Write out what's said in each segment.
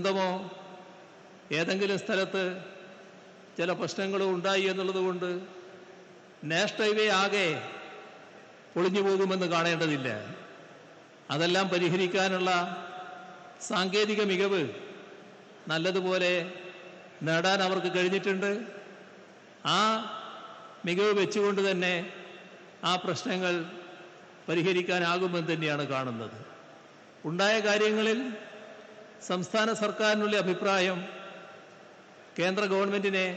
ദുരന്തമോ ഏതെങ്കിലും സ്ഥലത്ത് ചില പ്രശ്നങ്ങളോ ഉണ്ടായി എന്നുള്ളതുകൊണ്ട് നാഷണൽ ഹൈവേ ആകെ പൊളിഞ്ഞു പോകുമെന്ന് കാണേണ്ടതില്ല. അതെല്ലാം പരിഹരിക്കാനുള്ള സാങ്കേതിക മികവ് നല്ലതുപോലെ നേടാൻ അവർക്ക് കഴിഞ്ഞിട്ടുണ്ട്. ആ മികവ് വെച്ചുകൊണ്ട് തന്നെ ആ പ്രശ്നങ്ങൾ പരിഹരിക്കാനാകുമെന്ന് തന്നെയാണ് കാണുന്നത്. ഉണ്ടായ കാര്യങ്ങളിൽ സംസ്ഥാന സർക്കാരിനുള്ള അഭിപ്രായം കേന്ദ്ര ഗവൺമെൻറ്റിനെ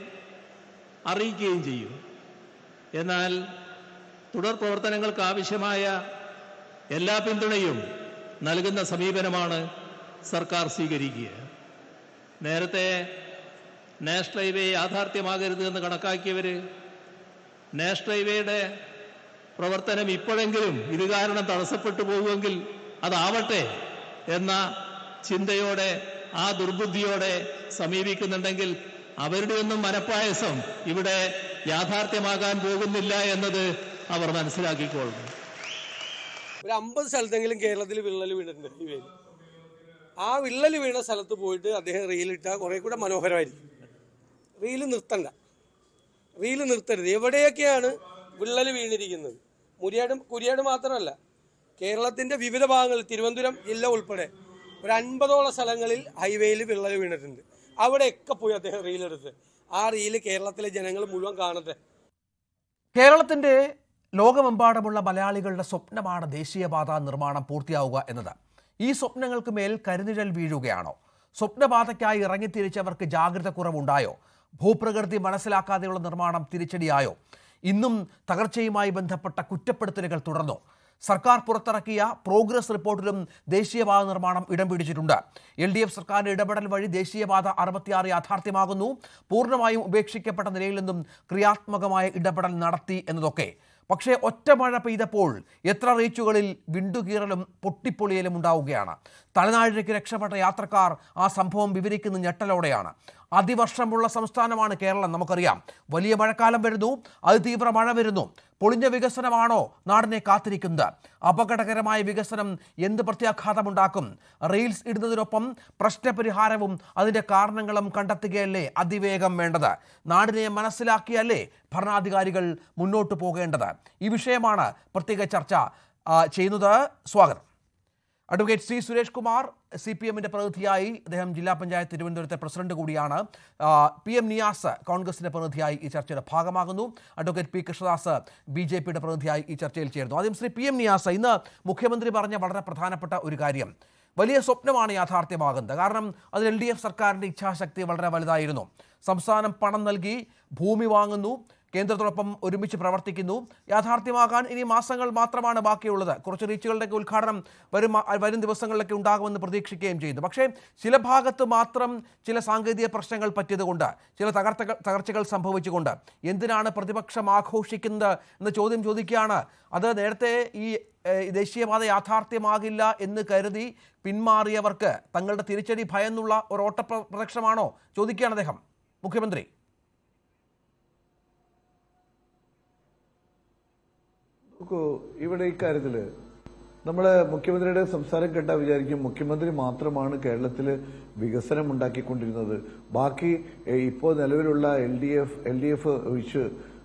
അറിയിക്കുകയും ചെയ്യും. എന്നാൽ തുടർ പ്രവർത്തനങ്ങൾക്ക് ആവശ്യമായ എല്ലാ പിന്തുണയും നൽകുന്ന സമീപനമാണ് സർക്കാർ സ്വീകരിക്കുക. നേരത്തെ നാഷണൽ ഹൈവേ യാഥാർത്ഥ്യമാകരുത് എന്ന് കണക്കാക്കിയവർ നാഷണൽ ഹൈവേയുടെ പ്രവർത്തനം ഇപ്പോഴെങ്കിലും ഇത് കാരണം തടസ്സപ്പെട്ടു പോകുമെങ്കിൽ അതാവട്ടെ എന്ന ചിന്തയോടെ ആ ദുർബുദ്ധിയോടെ സമീപിക്കുന്നുണ്ടെങ്കിൽ അവരുടെ ഒന്നും മനപ്പായസം ഇവിടെ യാഥാർത്ഥ്യമാകാൻ പോകുന്നില്ല എന്നത് അവർ മനസ്സിലാക്കിക്കൊള്ളും. ഒരു 50 സ്ഥലത്തെങ്കിലും കേരളത്തിൽ വിള്ളൽ വീണിട്ടുണ്ട് ഈ വേലി. ആ വിള്ളൽ വീണ സ്ഥലത്ത് പോയിട്ട് അദ്ദേഹം റീലിട്ടാൽ കുറെ കൂടെ മനോഹരമായിരിക്കും. റീല് നിർത്തരുത്. എവിടെയൊക്കെയാണ് വിള്ളൽ വീണിരിക്കുന്നത്? കുരിയാട് മാത്രമല്ല, കേരളത്തിൻ്റെ വിവിധ ഭാഗങ്ങളിൽ, തിരുവനന്തപുരം ജില്ല ഉൾപ്പെടെ ഒരു 50ഓളം സ്ഥലങ്ങളിൽ ഹൈവേയിൽ വിള്ളൽ വീണിട്ടുണ്ട്. അവിടെയൊക്കെ പോയി അദ്ദേഹം റീലെടുത്ത് ആ റീല് കേരളത്തിലെ ജനങ്ങൾ മുഴുവൻ കാണട്ടെ. കേരളത്തിൻ്റെ ലോകമെമ്പാടുമുള്ള മലയാളികളുടെ സ്വപ്നമാണ് ദേശീയപാത നിർമ്മാണം പൂർത്തിയാവുക എന്നത്. ഈ സ്വപ്നങ്ങൾക്ക് മേൽ കരിനിഴൽ വീഴുകയാണോ? സ്വപ്നപാതയ്ക്കായി ഇറങ്ങിത്തിരിച്ചവർക്ക് ജാഗ്രത കുറവുണ്ടായോ? ഭൂപ്രകൃതി മനസ്സിലാക്കാതെയുള്ള നിർമ്മാണം തിരിച്ചടിയായോ? ഇന്നും തകർച്ചയുമായി ബന്ധപ്പെട്ട കുറ്റപ്പെടുത്തലുകൾ തുടർന്നു. സർക്കാർ പുറത്തിറക്കിയ പ്രോഗ്രസ് റിപ്പോർട്ടിലും ദേശീയപാത നിർമ്മാണം ഇടം പിടിച്ചിട്ടുണ്ട്. LDF സർക്കാരിന്റെ ഇടപെടൽ വഴി ദേശീയപാത 66 യാഥാർത്ഥ്യമാകുന്നു. പൂർണ്ണമായും ഉപേക്ഷിക്കപ്പെട്ട നിലയിൽ നിന്നും ക്രിയാത്മകമായ ഇടപെടൽ നടത്തി എന്നതൊക്കെ. പക്ഷേ ഒറ്റ മഴ പെയ്തപ്പോൾ എത്ര റീച്ചുകളിൽ വിണ്ടുകീറലും പൊട്ടിപ്പൊളിയലും ഉണ്ടാവുകയാണ്. തലനാഴിലേക്ക് രക്ഷപ്പെട്ട യാത്രക്കാർ ആ സംഭവം വിവരിക്കുന്ന ഞെട്ടലോടെയാണ്. അതിവർഷമുള്ള സംസ്ഥാനമാണ് കേരളം, നമുക്കറിയാം. വലിയ മഴക്കാലം വരുന്നു, അതിതീവ്ര മഴ വരുന്നു. പൊളിഞ്ഞ വികസനമാണോ നാടിനെ കാത്തിരിക്കുന്നത്? അപകടകരമായ വികസനം എന്ത് പ്രത്യാഘാതമുണ്ടാക്കും? റീൽസ് ഇടുന്നതിനൊപ്പം പ്രശ്നപരിഹാരവും അതിൻ്റെ കാരണങ്ങളും കണ്ടെത്തുകയല്ലേ അതിവേഗം വേണ്ടത്? നാടിനെ മനസ്സിലാക്കിയല്ലേ ഭരണാധികാരികൾ മുന്നോട്ട് പോകേണ്ടത്? ഈ വിഷയമാണ് പ്രത്യേക ചർച്ച ചെയ്യുന്നത്. സ്വാഗതം. Advocate C. സുരേഷ് കുമാർ CPMന്റെ പ്രതിനിധിയായി, അദ്ദേഹം ജില്ലാ പഞ്ചായത്ത് തിരുവനന്തപുരത്തെ പ്രസിഡന്റ് കൂടിയാണ്. PM നിയാസ് കോൺഗ്രസിന്റെ പ്രതിനിധിയായി ഈ ചർച്ചയുടെ ഭാഗമാകുന്നു. Advocate P. കൃഷ്ണദാസ് BJPയുടെ പ്രതിനിധിയായി ഈ ചർച്ചയിൽ ചേർന്നു. ആദ്യം ശ്രീ PM നിയാസ്, ഇന്ന് മുഖ്യമന്ത്രി പറഞ്ഞ വളരെ പ്രധാനപ്പെട്ട ഒരു കാര്യം, വലിയ സ്വപ്നമാണ് യാഥാർത്ഥ്യമാകുന്നത്. കാരണം അതിൽ LDF സർക്കാരിൻ്റെ ഇച്ഛാശക്തി വളരെ വലുതായിരുന്നു. സംസ്ഥാനം പണം നൽകി ഭൂമി വാങ്ങുന്നു, കേന്ദ്രത്തോടൊപ്പം ഒരുമിച്ച് പ്രവർത്തിക്കുന്നു. യാഥാർത്ഥ്യമാകാൻ ഇനി മാസങ്ങൾ മാത്രമാണ് ബാക്കിയുള്ളത്. കുറച്ച് റീച്ചുകളുടെയൊക്കെ ഉദ്ഘാടനം വരും ദിവസങ്ങളിലൊക്കെ ഉണ്ടാകുമെന്ന് പ്രതീക്ഷിക്കുകയും ചെയ്യുന്നു. പക്ഷേ ചില ഭാഗത്ത് മാത്രം ചില സാങ്കേതിക പ്രശ്നങ്ങൾ പറ്റിയതുകൊണ്ട്, ചില തകർച്ചകൾ സംഭവിച്ചുകൊണ്ട് എന്തിനാണ് പ്രതിപക്ഷം ആഘോഷിക്കുന്നത് എന്ന ചോദ്യം ചോദിക്കുകയാണ്. അത് നേരത്തെ ഈ ദേശീയപാത യാഥാർത്ഥ്യമാകില്ല എന്ന് കരുതി പിന്മാറിയവർക്ക് തങ്ങളുടെ തിരിച്ചടി ഭയന്നുള്ള ഒരു ഓട്ടപ്രദക്ഷണമാണോ ചോദിക്കുകയാണ് അദ്ദേഹം, മുഖ്യമന്ത്രി. ഇവിടെ ഇക്കാര്യത്തിൽ നമ്മള് മുഖ്യമന്ത്രിയുടെ സംസാരം കേട്ടാൽ വിചാരിക്കും മുഖ്യമന്ത്രി മാത്രമാണ് കേരളത്തിൽ വികസനം ഉണ്ടാക്കിക്കൊണ്ടിരുന്നത്. ബാക്കി ഇപ്പോൾ നിലവിലുള്ള LDF ഒഴിച്ച്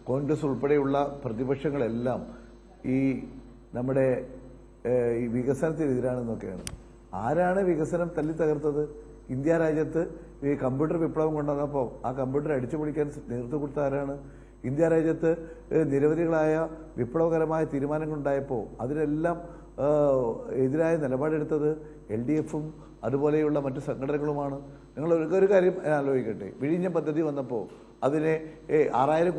കോൺഗ്രസ് ഉൾപ്പെടെയുള്ള പ്രതിപക്ഷങ്ങളെല്ലാം ഈ നമ്മുടെ ഈ വികസനത്തിനെതിരാണെന്നൊക്കെയാണ്. ആരാണ് വികസനം തല്ലി തകർത്തത്? ഇന്ത്യ രാജ്യത്ത് ഈ കമ്പ്യൂട്ടർ വിപ്ലവം കൊണ്ടുവന്നപ്പോൾ ആ കമ്പ്യൂട്ടർ അടിച്ചു പൊളിക്കാൻ നേതൃത്വം കൊടുത്ത ആരാണ്? ഇന്ത്യ രാജ്യത്ത് നിരവധികളായ വിപ്ലവകരമായ തീരുമാനങ്ങളുണ്ടായപ്പോൾ അതിനെല്ലാം എതിരായ നിലപാടെടുത്തത് LDFും അതുപോലെയുള്ള മറ്റു സംഘടനകളുമാണ്. നിങ്ങൾ ഒരു കാര്യം ആലോചിക്കട്ടെ, വിഴിഞ്ഞം പദ്ധതി വന്നപ്പോൾ അതിനെ 6000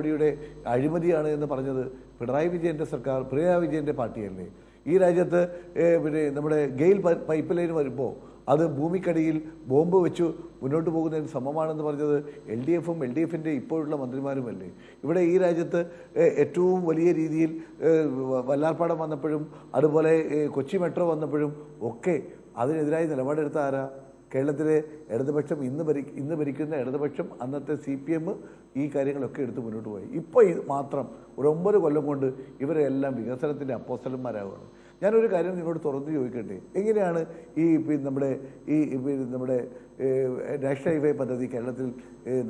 കോടിയുടെ അഴിമതിയാണ് എന്ന് പറഞ്ഞത് പിണറായി വിജയൻ്റെ സർക്കാർ, പിണറായി വിജയൻ്റെ പാർട്ടിയല്ലേ? ഈ രാജ്യത്ത് പിന്നെ നമ്മുടെ ഗെയിൽ പൈപ്പ് ലൈൻ വരുമ്പോൾ അത് ഭൂമിക്കടിയിൽ ബോംബ് വെച്ചു മുന്നോട്ട് പോകുന്നതിന് സമമാണെന്ന് പറഞ്ഞത് LDFും LDFിൻ്റെ ഇപ്പോഴുള്ള മന്ത്രിമാരുമല്ലേ? ഇവിടെ ഈ രാജ്യത്ത് ഏറ്റവും വലിയ രീതിയിൽ വല്ലാർപാടം വന്നപ്പോഴും അതുപോലെ കൊച്ചി മെട്രോ വന്നപ്പോഴും ഒക്കെ അതിനെതിരായി നിലപാടെടുത്ത ആരാ? കേരളത്തിലെ ഇടതുപക്ഷം, ഇന്ന് ഭരിക്കുന്ന ഇടതുപക്ഷം, അന്നത്തെ CPM ഈ കാര്യങ്ങളൊക്കെ എടുത്ത് മുന്നോട്ട് പോയി. ഇപ്പോൾ ഇത് മാത്രം ഒരു 9 കൊല്ലം കൊണ്ട് ഇവരെല്ലാം വികസനത്തിൻ്റെ അപ്പോസ്തലന്മാരാവുകയാണ്. ഞാനൊരു കാര്യം നിങ്ങളോട് തുറന്ന് ചോദിക്കട്ടെ, എങ്ങനെയാണ് നമ്മുടെ നാഷണൽ ഹൈവേ പദ്ധതി കേരളത്തിൽ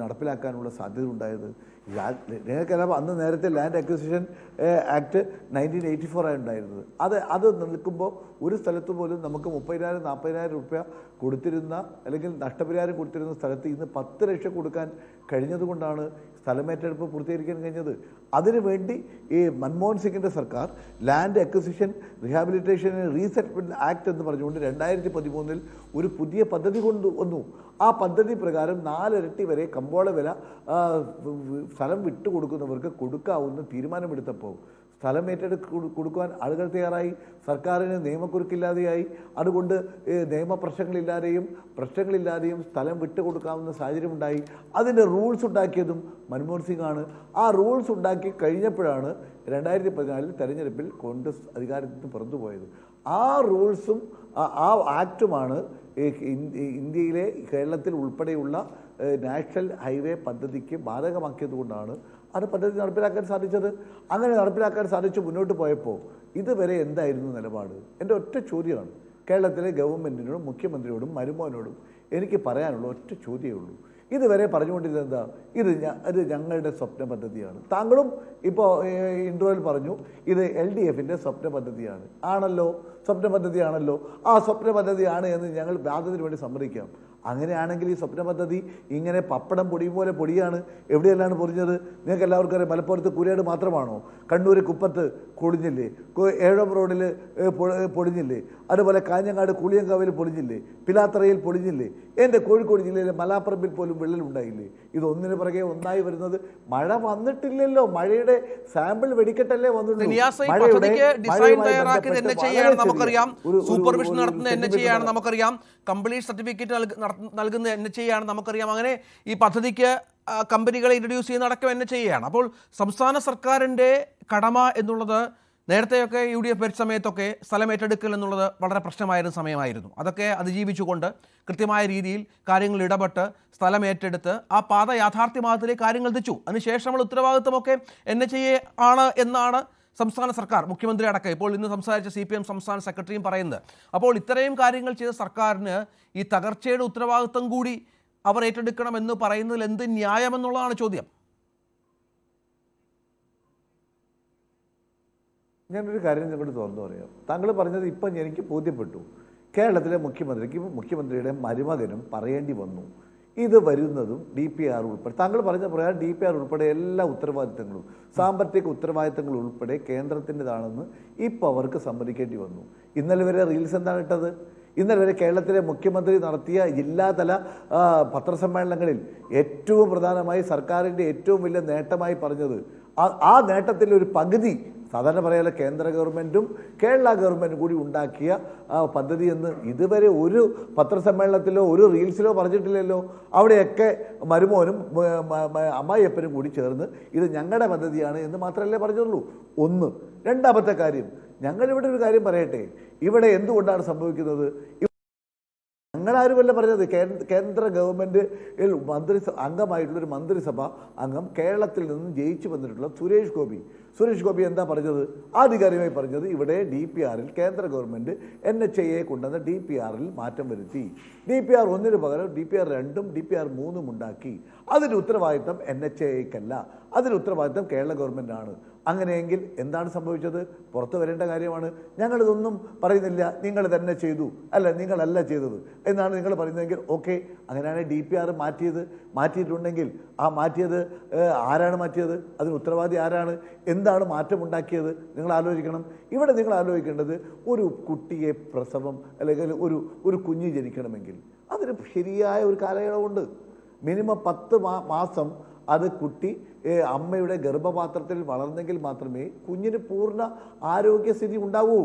നടപ്പിലാക്കാനുള്ള സാധ്യത ഉണ്ടായത്? നിങ്ങൾക്കറിയാം, അന്ന് നേരത്തെ ലാൻഡ് അക്വിസിഷൻ ആക്ട് 1984 ആണ് ഉണ്ടായിരുന്നത്. അത് നിൽക്കുമ്പോൾ ഒരു സ്ഥലത്ത് പോലും നമുക്ക് 30,000-40,000 രൂപ കൊടുത്തിരുന്ന അല്ലെങ്കിൽ നഷ്ടപരിഹാരം കൊടുത്തിരുന്ന സ്ഥലത്ത് ഇന്ന് 10 ലക്ഷം കൊടുക്കാൻ കഴിഞ്ഞതുകൊണ്ടാണ് സ്ഥലമേറ്റെടുപ്പ് പൂർത്തീകരിക്കാൻ കഴിഞ്ഞത്. അതിനുവേണ്ടി ഈ മൻമോഹൻ സിംഗിൻ്റെ സർക്കാർ land acquisition rehabilitation resettlement act എന്ന് പറഞ്ഞുകൊണ്ട് 2013 ഒരു പുതിയ പദ്ധതി കൊണ്ടുവന്നു. ആ പദ്ധതി പ്രകാരം 4 ഇരട്ടി വരെ കമ്പോള വില സ്ഥലം വിട്ടുകൊടുക്കുന്നവർക്ക് കൊടുക്കാവുന്ന തീരുമാനമെടുത്തപ്പോൾ സ്ഥലം ഏറ്റെടുത്ത് കൊടുക്കുവാൻ ആളുകൾ തയ്യാറായി. സർക്കാരിന് നിയമക്കുരുക്കില്ലാതെയായി. അതുകൊണ്ട് പ്രശ്നങ്ങളില്ലാതെയും സ്ഥലം വിട്ടുകൊടുക്കാവുന്ന സാഹചര്യമുണ്ടായി. അതിൻ്റെ റൂൾസ് ഉണ്ടാക്കിയതും മൻമോഹൻ സിംഗ് ആണ്. ആ റൂൾസ് ഉണ്ടാക്കി കഴിഞ്ഞപ്പോഴാണ് 2014 തെരഞ്ഞെടുപ്പിൽ കോൺഗ്രസ് അധികാരത്തിൽ നിന്ന് പുറത്തുപോയത്. ആ റൂൾസും ആ ആക്റ്റുമാണ് ഇന്ത്യയിലെ കേരളത്തിൽ ഉൾപ്പെടെയുള്ള നാഷണൽ ഹൈവേ പദ്ധതിക്ക് ബാധകമാക്കിയതുകൊണ്ടാണ് അത് പദ്ധതി നടപ്പിലാക്കാൻ സാധിച്ചത്. അങ്ങനെ നടപ്പിലാക്കാൻ സാധിച്ച് മുന്നോട്ട് പോയപ്പോൾ ഇതുവരെ എന്തായിരുന്നു നിലപാട്? എൻ്റെ ഒറ്റ ചോദ്യമാണ് കേരളത്തിലെ ഗവൺമെൻറ്റിനോടും മുഖ്യമന്ത്രിയോടും മരുമോനോടും എനിക്ക് പറയാനുള്ള ഒറ്റ ചോദ്യമേ ഉള്ളൂ. ഇതുവരെ പറഞ്ഞുകൊണ്ടിരുന്നത് എന്താ? ഇത് ഞങ്ങളുടെ സ്വപ്ന പദ്ധതിയാണ്. താങ്കളും ഇപ്പോൾ ഇൻട്രോയിൽ പറഞ്ഞു ഇത് LDFിൻ്റെ സ്വപ്ന പദ്ധതിയാണ്. ആണല്ലോ, സ്വപ്ന പദ്ധതിയാണല്ലോ. ആ സ്വപ്ന പദ്ധതിയാണ് എന്ന് ഞങ്ങൾ വാദത്തിന് വേണ്ടി സമ്മതിക്കാം. അങ്ങനെയാണെങ്കിൽ ഈ സ്വപ്ന പദ്ധതി ഇങ്ങനെ പപ്പടം പൊടിയും പോലെ പൊടിയാണ്. എവിടെയെല്ലാം പൊടിഞ്ഞത്? നിങ്ങൾക്ക് എല്ലാവർക്കും അറിയാം. മലപ്പുറത്ത് കുരേട് മാത്രമാണോ? കണ്ണൂർ കുപ്പത്ത് പൊടിഞ്ഞില്ലേ? ഏഴം റോഡിൽ പൊടിഞ്ഞില്ലേ? അതുപോലെ കാഞ്ഞങ്ങാട് കുളിയങ്കാവിൽ പൊടിഞ്ഞില്ലേ? പിലാത്തറയിൽ പൊടിഞ്ഞില്ലേ? എൻ്റെ കോഴിക്കോട് ജില്ലയിലെ മലാപ്പറമ്പിൽ പോലും വിള്ളലുണ്ടായില്ലേ? ഇതൊന്നിന് പുറകെ ഒന്നായി വരുന്നത്. മഴ വന്നിട്ടില്ലല്ലോ. മഴയുടെ സാമ്പിൾ വെടിക്കെട്ടല്ലേ വന്നിട്ടുള്ളൂ. സൂപ്പർവിഷൻ നടത്തുന്ന NHAI ആണ് നമുക്കറിയാം. കംപ്ലീറ്റ് സർട്ടിഫിക്കറ്റ് നൽകുന്ന NHAI ആണ് നമുക്കറിയാം. അങ്ങനെ ഈ പദ്ധതിക്ക് കമ്പനികളെ ഇൻട്രൊഡ്യൂസ് ചെയ്യുന്ന അടക്കം NHAI ആണ്. അപ്പോൾ സംസ്ഥാന സർക്കാരിൻ്റെ കടമ എന്നുള്ളത് നേരത്തെയൊക്കെ UDF ഭരിച്ച സമയത്തൊക്കെ സ്ഥലം ഏറ്റെടുക്കൽ എന്നുള്ളത് വളരെ പ്രശ്നമായിരുന്ന സമയമായിരുന്നു. അതൊക്കെ അതിജീവിച്ചുകൊണ്ട് കൃത്യമായ രീതിയിൽ കാര്യങ്ങൾ ഇടപെട്ട് സ്ഥലം ഏറ്റെടുത്ത് ആ പാത യാഥാർത്ഥ്യമാകത്തിലേക്ക് കാര്യങ്ങൾ എത്തിച്ചു. അതിനുശേഷമുള്ള ഉത്തരവാദിത്വമൊക്കെ NHAI ആണ് എന്നാണ് സംസ്ഥാന സർക്കാർ, മുഖ്യമന്ത്രി അടക്കം ഇപ്പോൾ ഇന്ന് സംസാരിച്ച CPM സംസ്ഥാന സെക്രട്ടറിയും പറയുന്നത്. അപ്പോൾ ഇത്രയും കാര്യങ്ങൾ ചെയ്ത സർക്കാരിന് ഈ തകർച്ചയുടെ ഉത്തരവാദിത്വം കൂടി അവർ ഏറ്റെടുക്കണമെന്ന് പറയുന്നതിൽ എന്ത് ന്യായമെന്നുള്ളതാണ് ചോദ്യം. ഞാനൊരു കാര്യം നിങ്ങളോട് തുറന്നു പറയാം. താങ്കൾ പറഞ്ഞത് ഇപ്പം എനിക്ക് ബോധ്യപ്പെട്ടു. കേരളത്തിലെ മുഖ്യമന്ത്രിയുടെ മരുമകനും പറയേണ്ടി വന്നു. ഇത് വരുന്നതും DPR ഉൾപ്പെടെ, താങ്കൾ പറഞ്ഞ പ്രകാരം DPR ഉൾപ്പെടെ എല്ലാ ഉത്തരവാദിത്തങ്ങളും, സാമ്പത്തിക ഉത്തരവാദിത്തങ്ങൾ ഉൾപ്പെടെ കേന്ദ്രത്തിൻ്റെതാണെന്ന് ഇപ്പോൾ അവർക്ക് സമ്മതിക്കേണ്ടി വന്നു. ഇന്നലെ വരെ റീൽസ് എന്താണ് ഇട്ടത്? ഇന്നലെ വരെ കേരളത്തിലെ മുഖ്യമന്ത്രി നടത്തിയ ജില്ലാതല പത്രസമ്മേളനങ്ങളിൽ ഏറ്റവും പ്രധാനമായി സർക്കാരിൻ്റെ ഏറ്റവും വലിയ നേട്ടമായി പറഞ്ഞത് ആ നേട്ടത്തിൻ്റെ ഒരു പകുതി സാധാരണ പറയാതെ കേന്ദ്ര ഗവൺമെൻറ്റും കേരള ഗവൺമെൻറ്റും കൂടി ഉണ്ടാക്കിയ പദ്ധതി എന്ന് ഇതുവരെ ഒരു പത്രസമ്മേളനത്തിലോ ഒരു റീൽസിലോ പറഞ്ഞിട്ടില്ലല്ലോ. അവിടെയൊക്കെ മരുമോനും അമ്മായിയപ്പനും കൂടി ചേർന്ന് ഇത് ഞങ്ങളുടെ പദ്ധതിയാണ് എന്ന് മാത്രമല്ലേ പറഞ്ഞുള്ളൂ. ഒന്ന്. രണ്ടാമത്തെ കാര്യം, ഞങ്ങളിവിടെ ഒരു കാര്യം പറയട്ടെ. ഇവിടെ എന്തുകൊണ്ടാണ് സംഭവിക്കുന്നത്? ഞങ്ങളാരുമല്ല പറഞ്ഞത്. കേന്ദ്ര ഗവൺമെൻറ്റിൽ അംഗമായിട്ടുള്ളൊരു മന്ത്രിസഭ അംഗം കേരളത്തിൽ നിന്നും ജയിച്ചു വന്നിട്ടുള്ള സുരേഷ് ഗോപി എന്താ പറഞ്ഞത്? ആധികാരികമായി പറഞ്ഞത് ഇവിടെ DPRൽ കേന്ദ്ര ഗവൺമെൻറ് NHAIയെ കൊണ്ടുവന്ന DPRൽ മാറ്റം വരുത്തി. DPR 1 പകരം DPR 2ഉം DPR 3ഉം ഉണ്ടാക്കി. അതിൻ്റെ ഉത്തരവാദിത്തം NHAIക്കല്ല, അതിൻ്റെ ഉത്തരവാദിത്തം കേരള ഗവൺമെൻറ്റാണ്. അങ്ങനെയെങ്കിൽ എന്താണ് സംഭവിച്ചത്? പുറത്തു വരേണ്ട കാര്യമാണ്. ഞങ്ങളിതൊന്നും പറയുന്നില്ല, നിങ്ങൾ തന്നെ ചെയ്തു, അല്ല നിങ്ങളല്ല ചെയ്തത് എന്നാണ് നിങ്ങൾ പറയുന്നതെങ്കിൽ ഓക്കെ. അങ്ങനെയാണ് DPR മാറ്റിയിട്ടുണ്ടെങ്കിൽ ആ മാറ്റിയത് ആരാണ് മാറ്റിയത്? അതിന് ഉത്തരവാദി ആരാണ്? എന്താണ് മാറ്റമുണ്ടാക്കിയത്? നിങ്ങൾ ആലോചിക്കണം. ഇവിടെ നിങ്ങൾ ആലോചിക്കേണ്ടത് ഒരു കുട്ടിയെ പ്രസവം അല്ലെങ്കിൽ ഒരു കുഞ്ഞ് ജനിക്കണമെങ്കിൽ അതിന് ശരിയായ ഒരു കാലയളവുണ്ട്. മിനിമം 10 മാസം അത് കുട്ടി അമ്മയുടെ ഗർഭപാത്രത്തിൽ വളർന്നെങ്കിൽ മാത്രമേ കുഞ്ഞിന് പൂർണ്ണ ആരോഗ്യസ്ഥിതി ഉണ്ടാവൂ.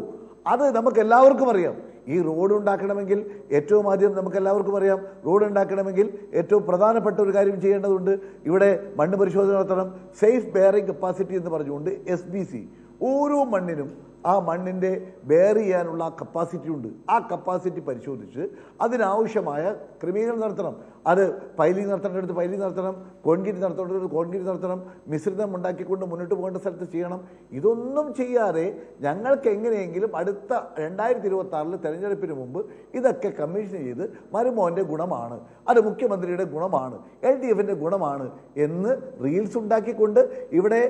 അത് നമുക്ക് എല്ലാവർക്കും അറിയാം. ഈ റോഡ് ഉണ്ടാക്കണമെങ്കിൽ ഏറ്റവും ആദ്യം നമുക്ക് എല്ലാവർക്കും അറിയാം, റോഡ് ഉണ്ടാക്കണമെങ്കിൽ ഏറ്റവും പ്രധാനപ്പെട്ട ഒരു കാര്യം ചെയ്യേണ്ടതുണ്ട്. ഇവിടെ മണ്ണ് പരിശോധന നടത്തണം. സേഫ് ബെയറിംഗ് കപ്പാസിറ്റി എന്ന് പറഞ്ഞുകൊണ്ട് SBC ഓരോ മണ്ണിനും ആ മണ്ണിൻ്റെ ബെയർ ചെയ്യാനുള്ള കപ്പാസിറ്റി ഉണ്ട്. ആ കപ്പാസിറ്റി പരിശോധിച്ച് അതിനാവശ്യമായ ക്രമീകരണം നടത്തണം. അത് പൈലിംഗ് നടത്തേണ്ടടുത്ത് പൈലിംഗ് നടത്തണം, കോൺക്രീറ്റ് നടത്തേണ്ടടുത്ത് കോൺക്രീറ്റ് നടത്തണം, മിശ്രിതം ഉണ്ടാക്കിക്കൊണ്ട് മുന്നോട്ട് പോകേണ്ട സ്ഥലത്ത് ചെയ്യണം. ഇതൊന്നും ചെയ്യാതെ ഞങ്ങൾക്ക് എങ്ങനെയെങ്കിലും അടുത്ത 2026 തെരഞ്ഞെടുപ്പിന് മുമ്പ് ഇതൊക്കെ കമ്മീഷൻ ചെയ്ത് മരുമോൻ്റെ ഗുണമാണ്, അത് മുഖ്യമന്ത്രിയുടെ ഗുണമാണ്, LDFിൻ്റെ ഗുണമാണ് എന്ന് റീൽസ് ഉണ്ടാക്കിക്കൊണ്ട് ഇവിടെ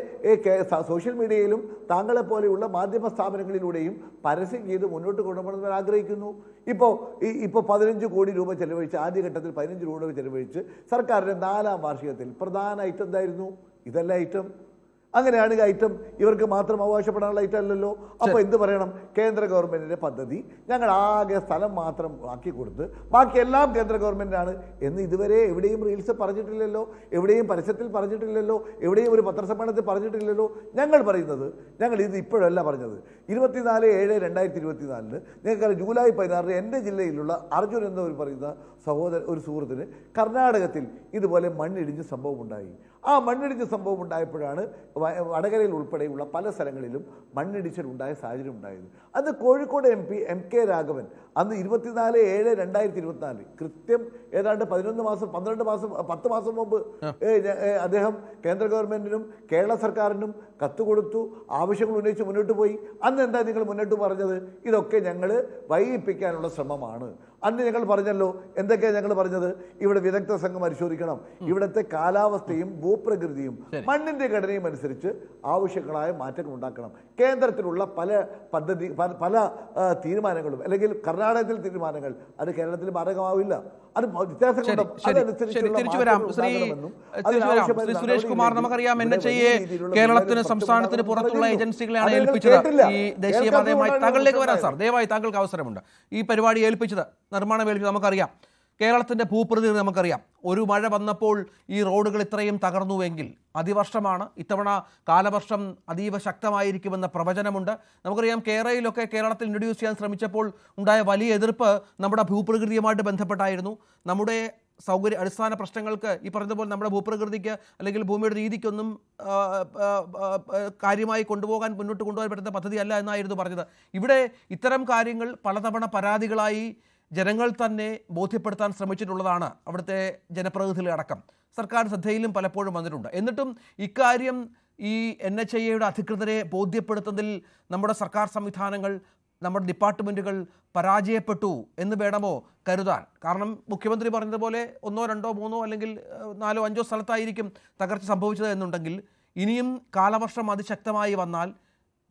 സോഷ്യൽ മീഡിയയിലും താങ്കളെ പോലെയുള്ള മാധ്യമ സ്ഥാപനങ്ങളിലൂടെയും പരസ്യം ചെയ്ത് മുന്നോട്ട് കൊണ്ടുപോകണമെന്ന് ആഗ്രഹിക്കുന്നു. ഇപ്പോൾ 15 കോടി രൂപ ചെലവഴിച്ച്, ആദ്യഘട്ടത്തിൽ 15 കോടി രൂപ ചെലവഴിച്ച് സർക്കാരിൻ്റെ 4ാം വാർഷികത്തിൽ പ്രധാന ഐറ്റം എന്തായിരുന്നു? ഇതല്ല ഐറ്റം. അങ്ങനെയാണെങ്കിൽ ഐറ്റം ഇവർക്ക് മാത്രം അവകാശപ്പെടാനുള്ള ഐറ്റം അല്ലല്ലോ. അപ്പോൾ എന്ത് പറയണം? കേന്ദ്ര ഗവൺമെൻറ്റിൻ്റെ പദ്ധതി ഞങ്ങൾ ആകെ സ്ഥലം മാത്രം ആക്കി കൊടുത്ത് ബാക്കിയെല്ലാം കേന്ദ്ര ഗവൺമെൻറ്റാണ് എന്ന് ഇതുവരെ എവിടെയും റീൽസ് പറഞ്ഞിട്ടില്ലല്ലോ, എവിടെയും പരസ്യത്തിൽ പറഞ്ഞിട്ടില്ലല്ലോ, എവിടെയും ഒരു പത്രസമ്മേളനത്തിൽ പറഞ്ഞിട്ടില്ലല്ലോ. ഞങ്ങൾ പറയുന്നത്, ഞങ്ങൾ ഇത് ഇപ്പോഴല്ല പറഞ്ഞത്, 24/7/2024 നിങ്ങൾക്ക് ജൂലൈ 16 എൻ്റെ ജില്ലയിലുള്ള അർജുൻ എന്നവർ പറയുന്ന ഒരു സുഹൃത്തിന് കർണാടകത്തിൽ ഇതുപോലെ മണ്ണിടിഞ്ഞ് സംഭവം ഉണ്ടായി. ആ മണ്ണിടിഞ്ഞ സംഭവം ഉണ്ടായപ്പോഴാണ് വടകരയിൽ ഉൾപ്പെടെയുള്ള പല സ്ഥലങ്ങളിലും മണ്ണിടിച്ചിലുണ്ടായ സാഹചര്യം ഉണ്ടായത്. അന്ന് കോഴിക്കോട് MP MK രാഘവൻ അന്ന് 24/7/2024 കൃത്യം ഏതാണ്ട് 11 മാസം 12 മാസം 10 മാസം മുമ്പ് അദ്ദേഹം കേന്ദ്ര ഗവൺമെൻറ്റിനും കേരള സർക്കാരിനും കത്ത് കൊടുത്തു, ആവശ്യങ്ങൾ ഉന്നയിച്ച് മുന്നോട്ട് പോയി. അന്ന് എന്താ നിങ്ങൾ മുന്നോട്ട് പറഞ്ഞത്? ഇതൊക്കെ ഞങ്ങൾ വൈകിപ്പിക്കാനുള്ള ശ്രമമാണ്. അന്ന് ഞങ്ങൾ പറഞ്ഞല്ലോ, എന്തൊക്കെയാണ് ഞങ്ങൾ പറഞ്ഞത്? ഇവിടെ വിദഗ്ധ സംഘം പരിശോധിക്കണം, ഇവിടുത്തെ കാലാവസ്ഥയും ഭൂപ്രകൃതിയും മണ്ണിന്റെ ഘടനയും അനുസരിച്ച് ആവശ്യങ്ങളായ മാറ്റങ്ങൾ ഉണ്ടാക്കണം. കേന്ദ്രത്തിലുള്ള പല തീരുമാനങ്ങളും അല്ലെങ്കിൽ കർണാടകത്തിൽ തീരുമാനങ്ങൾ അത് കേരളത്തിൽ ബാധകമാവില്ല. അത് വ്യത്യാസങ്ങളുണ്ട്. സുരേഷ് കുമാർ, നമുക്കറിയാം NHAയെ കേരളത്തിന് സംസ്ഥാനത്തിന് പുറത്തുള്ള ഏജൻസികളെയാണ് ഏൽപ്പിച്ചത് ഈ ദേശീയപാതയുമായി. താങ്കളിലേക്ക് വരാം സാർ, ദയവായി താങ്കൾക്ക് അവസരമുണ്ട്. ഈ പരിപാടി ഏൽപ്പിച്ചത്, നിർമ്മാണം ഏൽപ്പിച്ചത് നമുക്കറിയാം. കേരളത്തിൻ്റെ ഭൂപ്രകൃതി നമുക്കറിയാം. ഒരു മഴ വന്നപ്പോൾ ഈ റോഡുകൾ ഇത്രയും തകർന്നുവെങ്കിൽ അതിവർഷമാണ്, ഇത്തവണ കാലവർഷം അതീവ ശക്തമായിരിക്കുമെന്ന പ്രവചനമുണ്ട്. നമുക്കറിയാം കേരളയിലൊക്കെ കേരളത്തിൽ ഇൻട്രൊഡ്യൂസ് ചെയ്യാൻ ശ്രമിച്ചപ്പോൾ ഉണ്ടായ വലിയ എതിർപ്പ് നമ്മുടെ ഭൂപ്രകൃതിയുമായിട്ട് ബന്ധപ്പെട്ടായിരുന്നു. നമ്മുടെ അടിസ്ഥാന പ്രശ്നങ്ങൾക്ക് ഈ പറഞ്ഞതുപോലെ നമ്മുടെ ഭൂപ്രകൃതിക്ക് അല്ലെങ്കിൽ ഭൂമിയുടെ രീതിക്കൊന്നും കാര്യമായി മുന്നോട്ട് കൊണ്ടുപോകാൻ പറ്റുന്ന പദ്ധതിയല്ല എന്നായിരുന്നു പറഞ്ഞത്. ഇവിടെ ഇത്തരം കാര്യങ്ങൾ പലതവണ പരാതികളായി ജനങ്ങൾ തന്നെ ബോധ്യപ്പെടുത്താൻ ശ്രമിച്ചിട്ടുള്ളതാണ്. അവിടുത്തെ ജനപ്രതിനിധികളടക്കം സർക്കാർ ശ്രദ്ധയിലും പലപ്പോഴും വന്നിട്ടുണ്ട്. എന്നിട്ടും ഇക്കാര്യം ഈ NHAയുടെ അധികൃതരെ ബോധ്യപ്പെടുത്തുന്നതിൽ നമ്മുടെ സർക്കാർ സംവിധാനങ്ങൾ, നമ്മുടെ ഡിപ്പാർട്ട്മെൻറ്റുകൾ പരാജയപ്പെട്ടു എന്ന് വേണമോ കരുതാൻ? കാരണം മുഖ്യമന്ത്രി പറഞ്ഞതുപോലെ 1, 2, 3 അല്ലെങ്കിൽ 4, 5 സ്ഥലത്തായിരിക്കും തകർച്ച സംഭവിച്ചത് എന്നുണ്ടെങ്കിൽ ഇനിയും കാലവർഷം അതിശക്തമായി വന്നാൽ,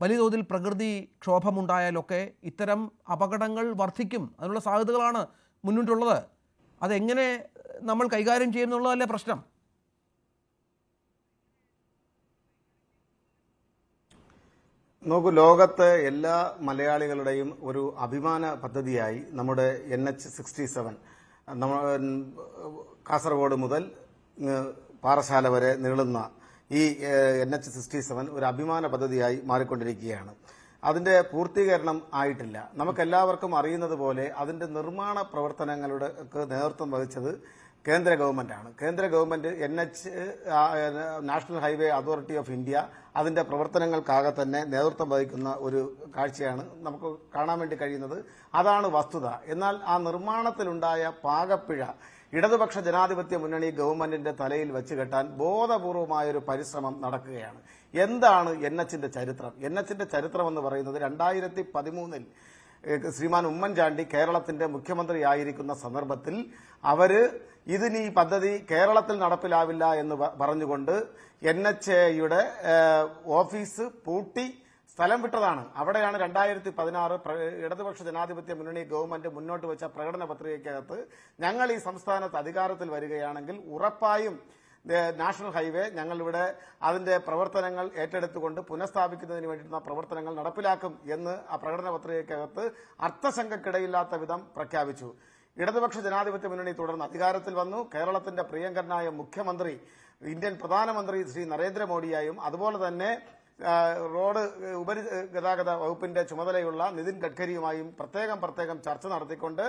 വലിയ തോതിൽ പ്രകൃതി ക്ഷോഭമുണ്ടായാലൊക്കെ ഇത്തരം അപകടങ്ങൾ വർദ്ധിക്കും. അതിനുള്ള സാധ്യതകളാണ് മുന്നിട്ടുള്ളത്. അതെങ്ങനെ നമ്മൾ കൈകാര്യം ചെയ്യുന്നുള്ളതല്ലേ പ്രശ്നം? നോക്കൂ, ലോകത്ത് എല്ലാ മലയാളികളുടെയും ഒരു അഭിമാന പദ്ധതിയായി നമ്മുടെ NH-67 കാസർഗോഡ് മുതൽ പാറശാല വരെ നീളുന്ന ഈ NH-67 ഒരു അഭിമാന പദ്ധതിയായി മാറിക്കൊണ്ടിരിക്കുകയാണ്. അതിന്റെ പൂർത്തീകരണം ആയിട്ടില്ല. നമുക്കെല്ലാവർക്കും അറിയുന്നത് പോലെ അതിന്റെ നിർമ്മാണ പ്രവർത്തനങ്ങളുടെ നേതൃത്വം വഹിച്ചത് കേന്ദ്ര ഗവൺമെന്റാണ്. കേന്ദ്ര government national highway authority of India അതിന്റെ പ്രവർത്തനങ്ങൾക്കാകെ തന്നെ നേതൃത്വം വഹിക്കുന്ന ഒരു കാഴ്ചയാണ് നമുക്ക് കാണാൻ വേണ്ടി കഴിയുന്നത്. അതാണ് വസ്തുത. എന്നാൽ ആ നിർമ്മാണത്തിലുണ്ടായ പാകപ്പിഴ ഇടതുപക്ഷ ജനാധിപത്യ മുന്നണി ഗവൺമെന്റിന്റെ തലയിൽ വെച്ച് കെട്ടാൻ ബോധപൂർവമായൊരു പരിശ്രമം നടക്കുകയാണ്. എന്താണ് NHന്റെ ചരിത്രം? NHന്റെ ചരിത്രം എന്ന് പറയുന്നത് 2013 ശ്രീമാൻ ഉമ്മൻചാണ്ടി കേരളത്തിന്റെ മുഖ്യമന്ത്രിയായിരിക്കുന്ന സന്ദർഭത്തിൽ ഈ പദ്ധതി കേരളത്തിൽ നടപ്പിലാവില്ല എന്ന് പറഞ്ഞുകൊണ്ട് NHAയുടെ ഓഫീസ് പൂട്ടി സ്ഥലം വിട്ടതാണ്. അവിടെയാണ് 2016 ഇടതുപക്ഷ ജനാധിപത്യ മുന്നണി ഗവൺമെന്റ് മുന്നോട്ട് വെച്ച പ്രകടന പത്രികയ്ക്കകത്ത് ഞങ്ങൾ ഈ സംസ്ഥാനത്ത് അധികാരത്തിൽ വരികയാണെങ്കിൽ ഉറപ്പായും നാഷണൽ ഹൈവേ ഞങ്ങളിവിടെ അതിന്റെ പ്രവർത്തനങ്ങൾ ഏറ്റെടുത്തുകൊണ്ട് പുനഃസ്ഥാപിക്കുന്നതിന് വേണ്ടിയിട്ടുള്ള പ്രവർത്തനങ്ങൾ നടപ്പിലാക്കും എന്ന് ആ പ്രകടന പത്രികയ്ക്കകത്ത് അർത്ഥശങ്കക്കിടയില്ലാത്ത വിധം പ്രഖ്യാപിച്ചു. ഇടതുപക്ഷ ജനാധിപത്യ മുന്നണി തുടർന്ന് അധികാരത്തിൽ വന്നു. കേരളത്തിന്റെ പ്രിയങ്കരനായ മുഖ്യമന്ത്രി ഇന്ത്യൻ പ്രധാനമന്ത്രി ശ്രീ നരേന്ദ്രമോദിയായും അതുപോലെ തന്നെ റോഡ് ഉപരിഗതാഗത വകുപ്പിന്റെ ചുമതലയുള്ള നിതിൻ ഗഡ്കരിയുമായും പ്രത്യേകം ചർച്ച നടത്തിക്കൊണ്ട്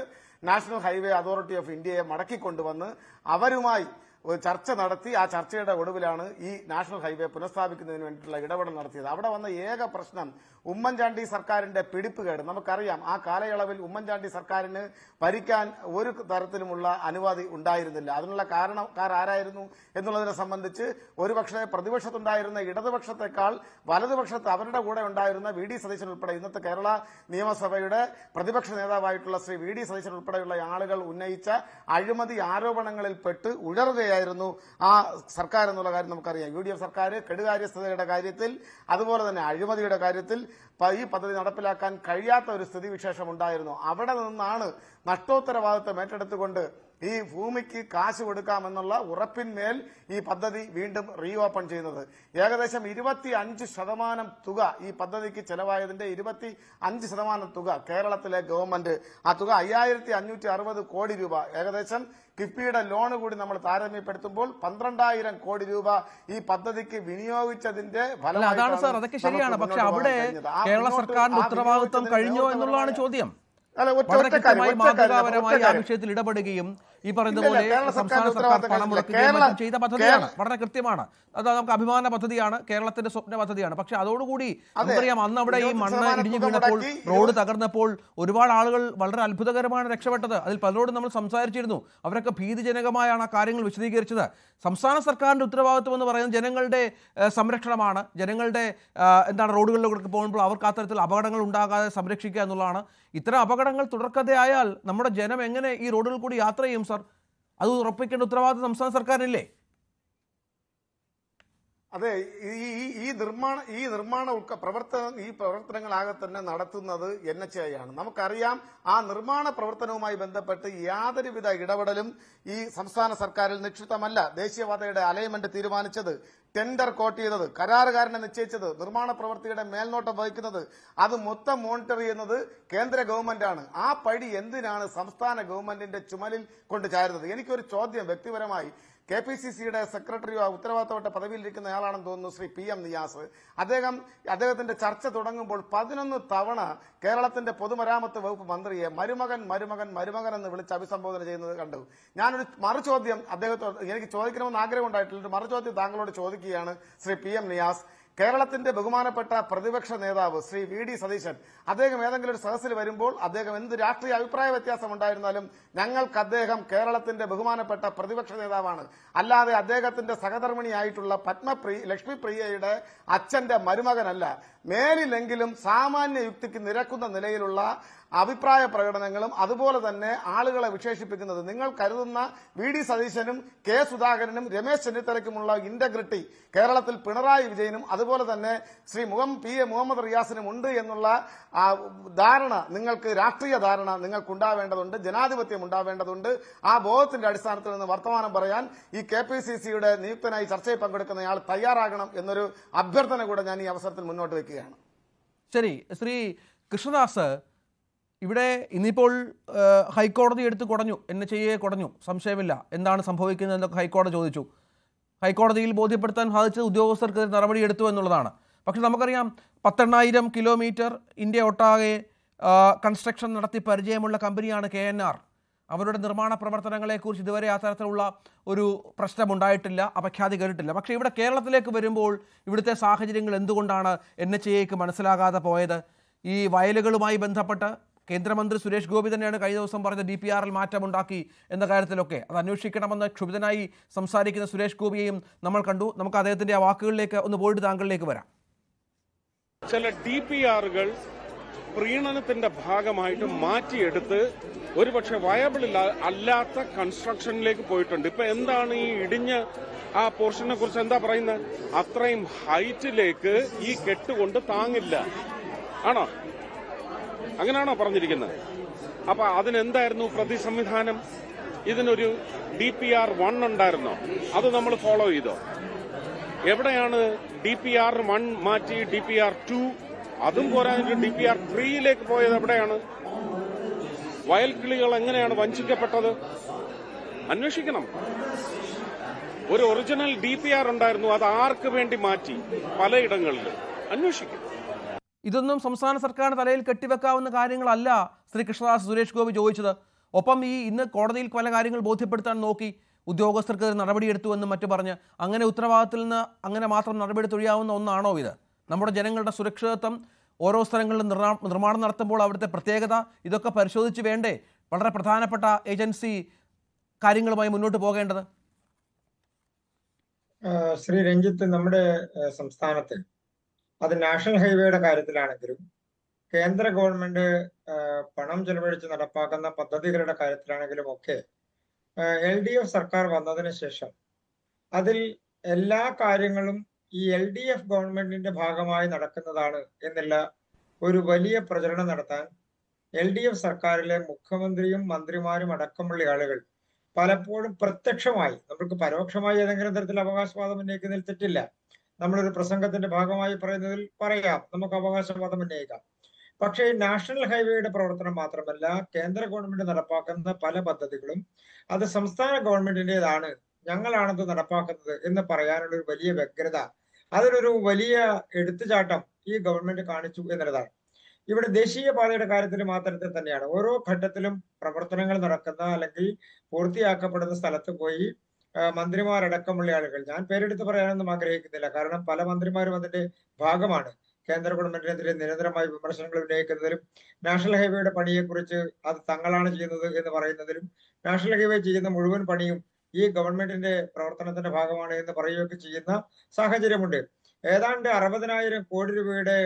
നാഷണൽ ഹൈവേ അതോറിറ്റി ഓഫ് ഇന്ത്യയെ മടക്കിക്കൊണ്ടുവന്ന് അവരുമായി ഒരു ചർച്ച നടത്തി. ആ ചർച്ചയുടെ ഒടുവിലാണ് ഈ നാഷണൽ ഹൈവേ പുനഃസ്ഥാപിക്കുന്നതിന് വേണ്ടിയിട്ടുള്ള ഇടപെടൽ നടത്തിയത്. അവിടെ വന്ന ഏക പ്രശ്നം ഉമ്മൻചാണ്ടി സർക്കാരിന്റെ പിടിപ്പുകേട്. നമുക്കറിയാം ആ കാലയളവിൽ ഉമ്മൻചാണ്ടി സർക്കാരിന് ഭരിക്കാൻ ഒരു തരത്തിലുമുള്ള അനുമതി ഉണ്ടായിരുന്നില്ല. അതിനുള്ള കാരണക്കാർ ആരായിരുന്നു എന്നുള്ളതിനെ സംബന്ധിച്ച് ഒരുപക്ഷെ പ്രതിപക്ഷത്തുണ്ടായിരുന്ന ഇടതുപക്ഷത്തെക്കാൾ വലതുപക്ഷത്ത് അവരുടെ കൂടെ ഉണ്ടായിരുന്ന വി.ഡി. സതീശൻ ഉൾപ്പെടെ ഇന്നത്തെ കേരള നിയമസഭയുടെ പ്രതിപക്ഷ നേതാവായിട്ടുള്ള ശ്രീ വി.ഡി. സതീശൻ ഉൾപ്പെടെയുള്ള ആളുകൾ ഉന്നയിച്ച അഴിമതി ആരോപണങ്ങളിൽ പെട്ട് ഉഴറുകയായിരുന്നു ആ സർക്കാർ എന്നുള്ള കാര്യം നമുക്കറിയാം. യു.ഡി.എഫ് സർക്കാർ കെടുകാര്യസ്ഥതയുടെ കാര്യത്തിൽ അതുപോലെ തന്നെ അഴിമതിയുടെ കാര്യത്തിൽ ഈ പദ്ധതി നടപ്പിലാക്കാൻ കഴിയാത്ത ഒരു സ്ഥിതിവിശേഷം ഉണ്ടായിരുന്നു. അവിടെ നിന്നാണ് നഷ്ടോത്തരവാദിത്വം ഏറ്റെടുത്തുകൊണ്ട് ഈ ഭൂമിക്ക് കാശ് കൊടുക്കാമെന്നുള്ള ഉറപ്പിന്മേൽ ഈ പദ്ധതി വീണ്ടും റീഓപ്പൺ ചെയ്യുന്നത്. ഏകദേശം 25% തുക ഈ പദ്ധതിക്ക് ചെലവായതിന്റെ 25% തുക കേരളത്തിലെ ഗവൺമെന്റ്, ആ തുക 5560 കോടി രൂപ, ഏകദേശം കിഫ്ബിയുടെ ലോൺ കൂടി നമ്മൾ താരതമ്യപ്പെടുത്തുമ്പോൾ 12,000 കോടി രൂപ ഈ പദ്ധതിക്ക് വിനിയോഗിച്ചതിന്റെ അതാണ് സാർ, അതൊക്കെ ശരിയാണ്. പക്ഷെ അവിടെ കേരള സർക്കാരിന്റെ ഉത്തരവാദിത്വം കഴിഞ്ഞോ എന്നുള്ളതാണ് ചോദ്യം. വളരെ കൃത്യമായി മാതൃകാപരമായി ആ വിഷയത്തിൽ ഇടപെടുകയും ഈ പറയുന്ന പോലെ സംസ്ഥാന സർക്കാർ പണം മുടക്കുകയും മറ്റും ചെയ്ത പദ്ധതിയാണ്. വളരെ കൃത്യമാണ്. അത് നമുക്ക് അഭിമാന പദ്ധതിയാണ്, കേരളത്തിന്റെ സ്വപ്ന പദ്ധതിയാണ്. പക്ഷെ അതോടുകൂടി നമുക്കറിയാം അന്ന് അവിടെ ഈ മണ്ണ് ഇടിഞ്ഞു വീണപ്പോൾ, റോഡ് തകർന്നപ്പോൾ ഒരുപാട് ആളുകൾ വളരെ അത്ഭുതകരമാണ് രക്ഷപ്പെട്ടത്. അതിൽ പലരോടും നമ്മൾ സംസാരിച്ചിരുന്നു. അവരൊക്കെ ഭീതിജനകമായാണ് ആ കാര്യങ്ങൾ വിശദീകരിച്ചത്. സംസ്ഥാന സർക്കാരിന്റെ ഉത്തരവാദിത്വം എന്ന് പറയുന്നത് ജനങ്ങളുടെ സംരക്ഷണമാണ്. ജനങ്ങളുടെ റോഡുകളിലൂടെ പോകുമ്പോൾ അവർക്ക് അത്തരത്തിൽ അപകടങ്ങൾ ഉണ്ടാകാതെ സംരക്ഷിക്കുക എന്നുള്ളതാണ്. ഇത്തരം അപകടങ്ങൾ തുടർക്കഥയായാൽ നമ്മുടെ ജനം എങ്ങനെ ഈ റോഡുകൾ കൂടി യാത്ര ചെയ്യും സാർ? അത് ഉറപ്പിക്കേണ്ട ഉത്തരവാദിത്വം സംസ്ഥാന സർക്കാരിനില്ലേ? അതെ, ഈ പ്രവർത്തനങ്ങളാകെ തന്നെ നടത്തുന്നത് NHAI ആണ്. നമുക്കറിയാം ആ നിർമ്മാണ പ്രവർത്തനവുമായി ബന്ധപ്പെട്ട് യാതൊരുവിധ ഇടപെടലും ഈ സംസ്ഥാന സർക്കാരിൽ നിക്ഷിപ്തമല്ല. ദേശീയപാതയുടെ അലൈൻമെന്റ് തീരുമാനിച്ചത്, ടെൻഡർ കോട്ട് ചെയ്തത്, കരാറുകാരനെ നിശ്ചയിച്ചത്, നിർമ്മാണ പ്രവൃത്തിയുടെ മേൽനോട്ടം വഹിക്കുന്നത്, അത് മൊത്തം മോണിറ്റർ ചെയ്യുന്നത് കേന്ദ്ര ഗവൺമെന്റാണ്. ആ പടി എന്തിനാണ് സംസ്ഥാന ഗവൺമെന്റിന്റെ ചുമലിൽ കൊണ്ട് ചാരുന്നത്? എനിക്കൊരു ചോദ്യം വ്യക്തിപരമായി. KPCCയുടെ സെക്രട്ടറിയോ ഉത്തരവാദിത്തപ്പെട്ട പദവിയിലിരിക്കുന്ന ആളാണെന്ന് തോന്നുന്നു ശ്രീ PM നിയാസ്. അദ്ദേഹത്തിന്റെ ചർച്ച തുടങ്ങുമ്പോൾ 11 തവണ കേരളത്തിന്റെ പൊതുമരാമത്ത് വകുപ്പ് മന്ത്രിയെ മരുമകൻ മരുമകൻ മരുമകൻ എന്ന് വിളിച്ച് അഭിസംബോധന ചെയ്യുന്നത് കണ്ടു. ഞാനൊരു മറുചോദ്യം അദ്ദേഹത്തോട് എനിക്ക് ചോദിക്കണമെന്ന് ആഗ്രഹം ഉണ്ടായിട്ടില്ല. ഒരു മറുചോദ്യം താങ്കളോട് ചോദിക്കുകയാണ് ശ്രീ PM നിയാസ്. കേരളത്തിന്റെ ബഹുമാനപ്പെട്ട പ്രതിപക്ഷ നേതാവ് ശ്രീ വി.ഡി. സതീശൻ, അദ്ദേഹം ഏതെങ്കിലും ഒരു സദസ്സിൽ വരുമ്പോൾ അദ്ദേഹം എന്ത് രാഷ്ട്രീയ അഭിപ്രായ വ്യത്യാസം ഉണ്ടായിരുന്നാലും ഞങ്ങൾക്ക് അദ്ദേഹം കേരളത്തിന്റെ ബഹുമാനപ്പെട്ട പ്രതിപക്ഷ നേതാവാണ്. അല്ലാതെ അദ്ദേഹത്തിന്റെ സഹധർമ്മിണിയായിട്ടുള്ള ലക്ഷ്മിപ്രിയയുടെ അച്ഛന്റെ മരുമകനല്ല. മേലിലെങ്കിലും സാമാന്യ യുക്തിക്ക് നിരക്കുന്ന നിലയിലുള്ള അഭിപ്രായ പ്രകടനങ്ങളും അതുപോലെ തന്നെ ആളുകളെ വിശേഷിപ്പിക്കുന്നത്, നിങ്ങൾ കരുതുന്ന വി.ഡി. സതീശനും കെ. സുധാകരനും രമേശ് ചെന്നിത്തലയ്ക്കുമുള്ള ഇന്റഗ്രിറ്റി കേരളത്തിൽ പിണറായി വിജയനും അതുപോലെ തന്നെ ശ്രീ P.A. മുഹമ്മദ് റിയാസിനും ഉണ്ട് എന്നുള്ള ധാരണ, നിങ്ങൾക്ക് രാഷ്ട്രീയ ധാരണ നിങ്ങൾക്കുണ്ടാവേണ്ടതുണ്ട്, ജനാധിപത്യം ഉണ്ടാവേണ്ടതുണ്ട്. ആ ബോധത്തിന്റെ അടിസ്ഥാനത്തിൽ നിന്ന് വർത്തമാനം പറയാൻ ഈ KPCCയുടെ നിയുക്തനായി ചർച്ചയിൽ പങ്കെടുക്കുന്നയാൾ തയ്യാറാകണം എന്നൊരു അഭ്യർത്ഥന കൂടെ ഞാൻ ഈ അവസരത്തിൽ മുന്നോട്ട് വയ്ക്കുകയാണ്. ശരി, ശ്രീ കൃഷ്ണദാസ്, ഇവിടെ ഇന്നിപ്പോൾ ഹൈക്കോടതി എടുത്ത് കുടഞ്ഞു, NHAI കുടഞ്ഞു, സംശയമില്ല. എന്താണ് സംഭവിക്കുന്നത് എന്നൊക്കെ ഹൈക്കോടതി ചോദിച്ചു. ഹൈക്കോടതിയിൽ ബോധ്യപ്പെടുത്താൻ സാധിച്ചത് ഉദ്യോഗസ്ഥർക്കെതിരെ നടപടിയെടുത്തു എന്നുള്ളതാണ്. പക്ഷെ നമുക്കറിയാം 18,000 കിലോമീറ്റർ ഇന്ത്യ ഒട്ടാകെ കൺസ്ട്രക്ഷൻ നടത്തി പരിചയമുള്ള കമ്പനിയാണ് KNR. അവരുടെ നിർമ്മാണ പ്രവർത്തനങ്ങളെക്കുറിച്ച് ഇതുവരെ ആ തരത്തിലുള്ള ഒരു പ്രശ്നമുണ്ടായിട്ടില്ല, അപഖ്യാതി കേട്ടിട്ടില്ല. പക്ഷേ ഇവിടെ കേരളത്തിലേക്ക് വരുമ്പോൾ ഇവിടുത്തെ സാഹചര്യങ്ങൾ എന്തുകൊണ്ടാണ് NHAIക്ക് മനസ്സിലാകാതെ പോയത്? ഈ വയലുകളുമായി ബന്ധപ്പെട്ട് കേന്ദ്രമന്ത്രി സുരേഷ് ഗോപി തന്നെയാണ് കഴിഞ്ഞ ദിവസം പറഞ്ഞ DPRൽ മാറ്റമുണ്ടാക്കി എന്ന കാര്യത്തിലൊക്കെ അത് അന്വേഷിക്കണമെന്ന് ക്ഷുഭിതനായി സംസാരിക്കുന്ന സുരേഷ് ഗോപിയെയും നമ്മൾ കണ്ടു. നമുക്ക് അദ്ദേഹത്തിന്റെ ആ വാക്കുകളിലേക്ക് ഒന്ന് പോയിട്ട് താങ്കളിലേക്ക് വരാം. ചില DPRകൾ പ്രീണനത്തിന്റെ ഭാഗമായിട്ട് മാറ്റിയെടുത്ത് ഒരുപക്ഷെ വയബിൾ അല്ലാത്ത കൺസ്ട്രക്ഷനിലേക്ക് പോയിട്ടുണ്ട്. ഇപ്പൊ എന്താണ് ഈ ഇടിഞ്ഞ ആ പോർഷനെ കുറിച്ച് എന്താ പറയുന്നത്? അത്രയും ഹൈറ്റിലേക്ക് ഈ കെട്ടുകൊണ്ട് താങ്ങില്ല ആണോ? അങ്ങനെയാണോ പറഞ്ഞിരിക്കുന്നത്? അപ്പൊ അതിനെന്തായിരുന്നു പ്രതി സംവിധാനം? ഇതിനൊരു DPR 1 ഉണ്ടായിരുന്നോ? അത് നമ്മൾ ഫോളോ ചെയ്തോ? എവിടെയാണ് DPR 1 മാറ്റി DPR 2? അതും പോരാഞ്ഞിട്ട് DPR 3യിലേക്ക് പോയത് എവിടെയാണ്? വയൽക്കിളികൾ എങ്ങനെയാണ് വഞ്ചിക്കപ്പെട്ടത്? അന്വേഷിക്കണം. ഒരു ഒറിജിനൽ DPR ഉണ്ടായിരുന്നു, അത് ആർക്ക് വേണ്ടി മാറ്റി? പലയിടങ്ങളിൽ അന്വേഷിക്കും. ഇതൊന്നും സംസ്ഥാന സർക്കാരിന് തലയിൽ കെട്ടിവെക്കാവുന്ന കാര്യങ്ങളല്ല ശ്രീ കൃഷ്ണദാസ് സുരേഷ് ഗോപി ചോദിച്ചത്. ഒപ്പം ഇന്ന് കോടതിയിൽ പല കാര്യങ്ങൾ ബോധ്യപ്പെടുത്താൻ നോക്കി. ഉദ്യോഗസ്ഥർക്കെതിരെ നടപടിയെടുത്തുവെന്നും മറ്റു പറഞ്ഞ് അങ്ങനെ ഉത്തരവാദിത്തത്തിൽ നിന്ന് അങ്ങനെ മാത്രം നടപടിയെടുത്തൊഴിയാവുന്ന ഒന്നാണോ ഇത്? നമ്മുടെ ജനങ്ങളുടെ സുരക്ഷിതത്വം, ഓരോ സ്ഥലങ്ങളിലും നിർമ്മാണം നടത്തുമ്പോൾ അവിടുത്തെ പ്രത്യേകത, ഇതൊക്കെ പരിശോധിച്ച് വേണ്ടേ വളരെ പ്രധാനപ്പെട്ട ഏജൻസി കാര്യങ്ങളുമായി മുന്നോട്ട് പോകേണ്ടത്? ശ്രീ രഞ്ജിത്ത്, നമ്മുടെ സംസ്ഥാനത്ത് അത് നാഷണൽ ഹൈവേയുടെ കാര്യത്തിലാണെങ്കിലും കേന്ദ്ര ഗവൺമെന്റ് പണം ചെലവഴിച്ച് നടപ്പാക്കുന്ന പദ്ധതികളുടെ കാര്യത്തിലാണെങ്കിലും ഒക്കെ LDF സർക്കാർ വന്നതിന് ശേഷം അതിൽ എല്ലാ കാര്യങ്ങളും ഈ LDF ഗവൺമെന്റിന്റെ ഭാഗമായി നടക്കുന്നതാണ് എന്നുള്ള ഒരു വലിയ പ്രചരണം നടത്താൻ LDF സർക്കാരിലെ മുഖ്യമന്ത്രിയും മന്ത്രിമാരും അടക്കമുള്ള ആളുകൾ പലപ്പോഴും പ്രത്യക്ഷമായി, നമുക്ക് പരോക്ഷമായി ഏതെങ്കിലും തരത്തിൽ അവകാശവാദം ഉന്നയിക്കുന്നതിൽ തെറ്റില്ല. നമ്മളൊരു പ്രസംഗത്തിന്റെ ഭാഗമായി പറയുന്നതിൽ പറയാം, നമുക്ക് അവകാശവാദം ഉന്നയിക്കാം. പക്ഷേ നാഷണൽ ഹൈവേയുടെ പ്രവർത്തനം മാത്രമല്ല, കേന്ദ്ര ഗവൺമെന്റ് നടപ്പാക്കുന്ന പല പദ്ധതികളും അത് സംസ്ഥാന ഗവൺമെന്റിന്റേതാണ്, ഞങ്ങളാണത് നടപ്പാക്കുന്നത് എന്ന് പറയാനുള്ള ഒരു വലിയ വ്യഗ്രത, അതിനൊരു വലിയ എടുത്തുചാട്ടം ഈ ഗവൺമെന്റ് കാണിച്ചു എന്നുള്ളതാണ്. ഇവിടെ ദേശീയപാതയുടെ കാര്യത്തിൽ മാത്രത്തിൽ തന്നെയാണ്. ഓരോ ഘട്ടത്തിലും പ്രവർത്തനങ്ങൾ നടക്കുന്ന അല്ലെങ്കിൽ പൂർത്തിയാക്കപ്പെടുന്ന സ്ഥലത്ത് പോയി മന്ത്രിമാരടക്കമുള്ള ആളുകൾ, ഞാൻ പേരെടുത്ത് പറയാനൊന്നും ആഗ്രഹിക്കുന്നില്ല, കാരണം പല മന്ത്രിമാരും അതിന്റെ ഭാഗമാണ്, കേന്ദ്ര ഗവൺമെന്റിനെതിരെ നിരന്തരമായി വിമർശനങ്ങൾ ഉന്നയിക്കുന്നതിലും നാഷണൽ ഹൈവേയുടെ പണിയെക്കുറിച്ച് അത് തങ്ങളാണ് ചെയ്യുന്നത് എന്ന് പറയുന്നതിലും നാഷണൽ ഹൈവേ ചെയ്യുന്ന മുഴുവൻ പണിയും ഈ ഗവൺമെന്റിന്റെ പ്രവർത്തനത്തിന്റെ ഭാഗമാണ് എന്ന് പറയുകയൊക്കെ ചെയ്യുന്ന സാഹചര്യമുണ്ട്. ഏതാണ്ട് 60,000 കോടി രൂപയുടെ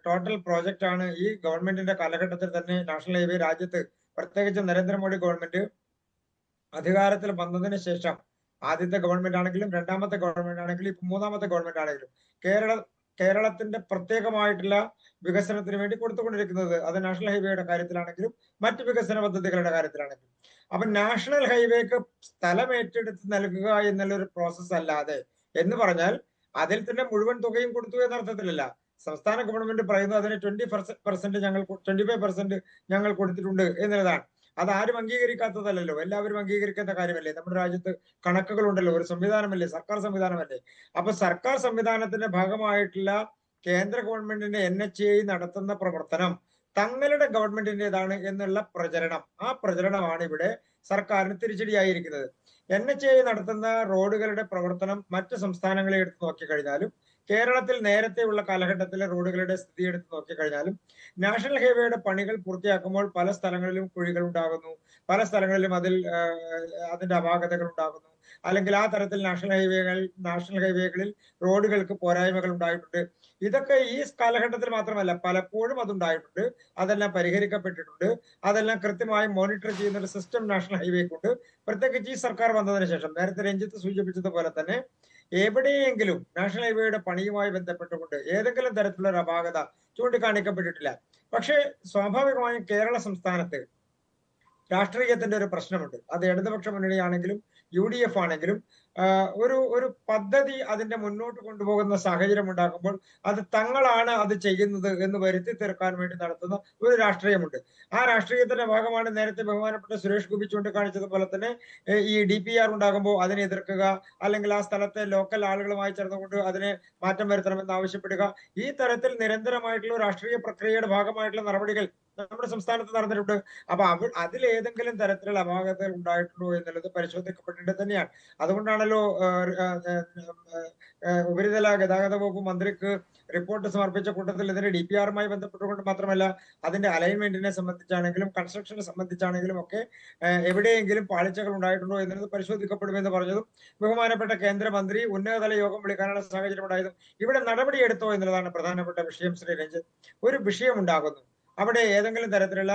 ടോട്ടൽ പ്രോജക്റ്റ് ആണ് ഈ ഗവൺമെന്റിന്റെ കാലഘട്ടത്തിൽ തന്നെ നാഷണൽ ഹൈവേ രാജ്യത്ത്, പ്രത്യേകിച്ച് നരേന്ദ്രമോദി ഗവൺമെന്റ് അധികാരത്തിൽ വന്നതിന് ശേഷം, ആദ്യത്തെ ഗവൺമെന്റ് ആണെങ്കിലും രണ്ടാമത്തെ ഗവൺമെന്റ് ആണെങ്കിലും ഇപ്പൊ മൂന്നാമത്തെ ഗവൺമെന്റ് ആണെങ്കിലും കേരളത്തിന്റെ പ്രത്യേകമായിട്ടുള്ള വികസനത്തിന് വേണ്ടി കൊടുത്തുകൊണ്ടിരിക്കുന്നത്, അത് നാഷണൽ ഹൈവേയുടെ കാര്യത്തിലാണെങ്കിലും മറ്റു വികസന പദ്ധതികളുടെ കാര്യത്തിലാണെങ്കിലും. അപ്പൊ നാഷണൽ ഹൈവേക്ക് സ്ഥലം ഏറ്റെടുത്ത് നൽകുക എന്നുള്ളൊരു പ്രോസസ് അല്ലാതെ, എന്ന് പറഞ്ഞാൽ അതിൽ തന്നെ മുഴുവൻ തുകയും കൊടുത്തു എന്ന അർത്ഥത്തിലല്ല. സംസ്ഥാന ഗവൺമെന്റ് പറയുന്നത് അതിന് 25% ഞങ്ങൾ കൊടുത്തിട്ടുണ്ട് എന്നുള്ളതാണ്. അത് ആരും അംഗീകരിക്കാത്തതല്ലോ, എല്ലാവരും അംഗീകരിക്കുന്ന കാര്യമല്ലേ. നമ്മുടെ രാജ്യത്ത് കണക്കുകളുണ്ടല്ലോ, ഒരു സംവിധാനമല്ലേ, സർക്കാർ സംവിധാനമല്ലേ. അപ്പൊ സർക്കാർ സംവിധാനത്തിന്റെ ഭാഗമായിട്ടുള്ള കേന്ദ്ര ഗവൺമെന്റിന്റെ NHAI നടത്തുന്ന പ്രവർത്തനം തങ്ങളുടെ ഗവൺമെന്റിന്റേതാണ് എന്നുള്ള പ്രചരണം, ആ പ്രചരണമാണ് ഇവിടെ സർക്കാരിന് തിരിച്ചടിയായിരിക്കുന്നത്. NHAI നടത്തുന്ന റോഡുകളുടെ പ്രവർത്തനം മറ്റ് സംസ്ഥാനങ്ങളെ എടുത്ത് നോക്കിക്കഴിഞ്ഞാലും കേരളത്തിൽ നേരത്തെയുള്ള കാലഘട്ടത്തിലെ റോഡുകളുടെ സ്ഥിതി എടുത്ത് നോക്കിക്കഴിഞ്ഞാലും നാഷണൽ ഹൈവേയുടെ പണികൾ പൂർത്തിയാക്കുമ്പോൾ പല സ്ഥലങ്ങളിലും കുഴികൾ ഉണ്ടാകുന്നു, പല സ്ഥലങ്ങളിലും അതിന്റെ അപാകതകൾ ഉണ്ടാകുന്നു, അല്ലെങ്കിൽ ആ തരത്തിൽ നാഷണൽ ഹൈവേകളിൽ റോഡുകൾക്ക് പോരായ്മകൾ ഉണ്ടായിട്ടുണ്ട്. ഇതൊക്കെ ഈ കാലഘട്ടത്തിൽ മാത്രമല്ല, പലപ്പോഴും അതുണ്ടായിട്ടുണ്ട്. അതെല്ലാം പരിഹരിക്കപ്പെട്ടിട്ടുണ്ട്. അതെല്ലാം കൃത്യമായി മോണിറ്റർ ചെയ്യുന്ന ഒരു സിസ്റ്റം നാഷണൽ ഹൈവേക്കുണ്ട്. പ്രത്യേകിച്ച് ഈ സർക്കാർ വന്നതിന് ശേഷം, നേരത്തെ രഞ്ജിത്ത് സൂചിപ്പിച്ചതുപോലെ തന്നെ, എവിടെയെങ്കിലും നാഷണൽ ഹൈവേയുടെ പണിയുമായി ബന്ധപ്പെട്ടുകൊണ്ട് ഏതെങ്കിലും തരത്തിലുള്ള ഒരു അപാകത ചൂണ്ടിക്കാണിക്കപ്പെട്ടിട്ടില്ല. പക്ഷേ സ്വാഭാവികമായും കേരള സംസ്ഥാനത്ത് രാഷ്ട്രീയത്തിന്റെ ഒരു പ്രശ്നമുണ്ട്. അത് ഇടതുപക്ഷ മുന്നണിയാണെങ്കിലും UDF ആണെങ്കിലും ഒരു പദ്ധതി അതിന്റെ മുന്നോട്ട് കൊണ്ടുപോകുന്ന സാഹചര്യം ഉണ്ടാകുമ്പോൾ അത് തങ്ങളാണ് അത് ചെയ്യുന്നത് എന്ന് വരുത്തി തീർക്കാൻ വേണ്ടി നടത്തുന്ന ഒരു രാഷ്ട്രീയമുണ്ട്. ആ രാഷ്ട്രീയത്തിന്റെ ഭാഗമാണ് നേരത്തെ ബഹുമാനപ്പെട്ട സുരേഷ് ഗോപി ചൂണ്ടിക്കാണിച്ചതുപോലെ തന്നെ ഈ DPR ഉണ്ടാകുമ്പോൾ അതിനെ എതിർക്കുക, അല്ലെങ്കിൽ ആ സ്ഥലത്തെ ലോക്കൽ ആളുകളുമായി ചേർന്നുകൊണ്ട് അതിനെ മാറ്റം വരുത്തണമെന്ന് ആവശ്യപ്പെടുക. ഈ തരത്തിൽ നിരന്തരമായിട്ടുള്ള രാഷ്ട്രീയ പ്രക്രിയയുടെ ഭാഗമായിട്ടുള്ള നടപടികൾ നമ്മുടെ സംസ്ഥാനത്ത് നടന്നിട്ടുണ്ട്. അപ്പൊ അതിൽ ഏതെങ്കിലും തരത്തിലുള്ള അപാകതകൾ ഉണ്ടായിട്ടുണ്ടോ എന്നുള്ളത് പരിശോധിക്കപ്പെട്ടിട്ട് തന്നെയാണ്. അതുകൊണ്ടാണല്ലോ ഉപരിതല ഗതാഗത വകുപ്പ് മന്ത്രിക്ക് റിപ്പോർട്ട് സമർപ്പിച്ച കൂട്ടത്തിൽ ഇതിന്റെ DPRമായി ബന്ധപ്പെട്ടുകൊണ്ട് മാത്രമല്ല, അതിന്റെ അലൈൻമെന്റിനെ സംബന്ധിച്ചാണെങ്കിലും കൺസ്ട്രക്ഷനെ സംബന്ധിച്ചാണെങ്കിലും ഒക്കെ എവിടെയെങ്കിലും പാളിച്ചകൾ ഉണ്ടായിട്ടുണ്ടോ എന്നുള്ളത് പരിശോധിക്കപ്പെടുമെന്ന് പറഞ്ഞതും ബഹുമാനപ്പെട്ട കേന്ദ്രമന്ത്രി ഉന്നതതല യോഗം വിളിക്കാനുള്ള സാഹചര്യം ഉണ്ടായതും ഇവിടെ നടപടിയെടുത്തോ എന്നുള്ളതാണ് പ്രധാനപ്പെട്ട വിഷയം. ശ്രീ രഞ്ജിത്ത്, ഒരു വിഷയം ഉണ്ടാകുന്നു, അവിടെ ഏതെങ്കിലും തരത്തിലുള്ള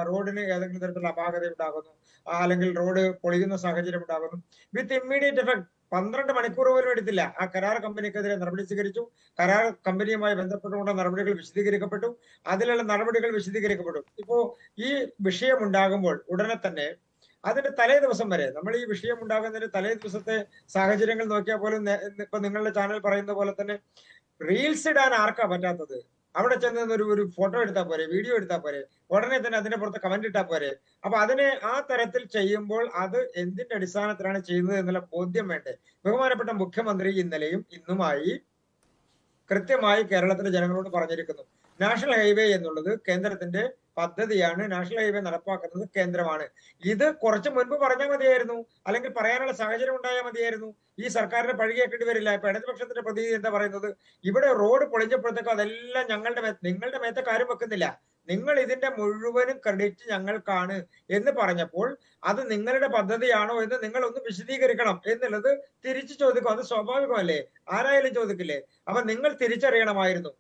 റോഡിന് ഏതെങ്കിലും തരത്തിലുള്ള അപാകത ഉണ്ടാകുന്നു, അല്ലെങ്കിൽ റോഡ് പൊളിയുന്ന സാഹചര്യം ഉണ്ടാകുന്നു, വിത്ത് ഇമ്മീഡിയറ്റ് എഫക്ട് 12 മണിക്കൂർ പോലും എടുത്തില്ല. ആ കരാർ കമ്പനിക്കെതിരെ നടപടി സ്വീകരിച്ചു. കരാർ കമ്പനിയുമായി ബന്ധപ്പെട്ടുകൊണ്ട് നടപടികൾ വിശദീകരിക്കപ്പെട്ടു. അതിലുള്ള നടപടികൾ വിശദീകരിക്കപ്പെട്ടു. ഇപ്പോ ഈ വിഷയം ഉണ്ടാകുമ്പോൾ ഉടനെ തന്നെ അതിന്റെ തലേ ദിവസം വരെ, നമ്മൾ ഈ വിഷയം ഉണ്ടാകുന്നതിന് തലേ ദിവസത്തെ സാഹചര്യങ്ങൾ നോക്കിയാൽ പോലും, ഇപ്പൊ നിങ്ങളുടെ ചാനൽ പറയുന്ന പോലെ തന്നെ റീൽസ് ഇടാൻ ആർക്കാ പറ്റാത്തത്? അവിടെ ചെന്ന് ഒരു ഫോട്ടോ എടുത്താൽ പോരെ, വീഡിയോ എടുത്താൽ പോരെ, ഉടനെ തന്നെ അതിന്റെ പുറത്ത് കമന്റ് ഇട്ടാൽ പോരെ. അപ്പൊ അതിനെ ആ തരത്തിൽ ചെയ്യുമ്പോൾ അത് എന്തിന്റെ അടിസ്ഥാനത്തിലാണ് ചെയ്യുന്നത് എന്നുള്ള ബോധ്യം വേണ്ടേ? ബഹുമാനപ്പെട്ട മുഖ്യമന്ത്രി ഇന്നലെയും ഇന്നുമായി കൃത്യമായി കേരളത്തിലെ ജനങ്ങളോട് പറഞ്ഞിരിക്കുന്നു. നാഷണൽ ഹൈവേ എന്നുള്ളത് കേന്ദ്രത്തിന്റെ പദ്ധതിയാണ്. നാഷണൽ ഹൈവേ നടപ്പാക്കുന്നത് കേന്ദ്രമാണ്. ഇത് കുറച്ച് മുൻപ് പറഞ്ഞാൽ മതിയായിരുന്നു, അല്ലെങ്കിൽ പറയാനുള്ള സാഹചര്യം ഉണ്ടായാൽ മതിയായിരുന്നു. ഈ സർക്കാരിനെ പഴികേക്കേണ്ടി വരില്ല. ഇപ്പൊ ഇടതുപക്ഷത്തിന്റെ പ്രതിനിധി എന്താ പറയുന്നത്? ഇവിടെ റോഡ് പൊളിഞ്ഞപ്പോഴത്തേക്കും അതെല്ലാം നിങ്ങളുടെ മേത്തെ കാര്യം വെക്കുന്നില്ല, നിങ്ങൾ ഇതിന്റെ മുഴുവനും ക്രെഡിറ്റ് ഞങ്ങൾക്കാണ് എന്ന് പറഞ്ഞപ്പോൾ അത് നിങ്ങളുടെ പദ്ധതിയാണോ എന്ന് നിങ്ങൾ ഒന്ന് വിശദീകരിക്കണം എന്നുള്ളത് തിരിച്ചു ചോദിക്കും. അത് സ്വാഭാവികമല്ലേ, ആരായാലും ചോദിക്കില്ലേ? അപ്പൊ നിങ്ങൾ തിരിച്ചറിയണമായിരുന്നു,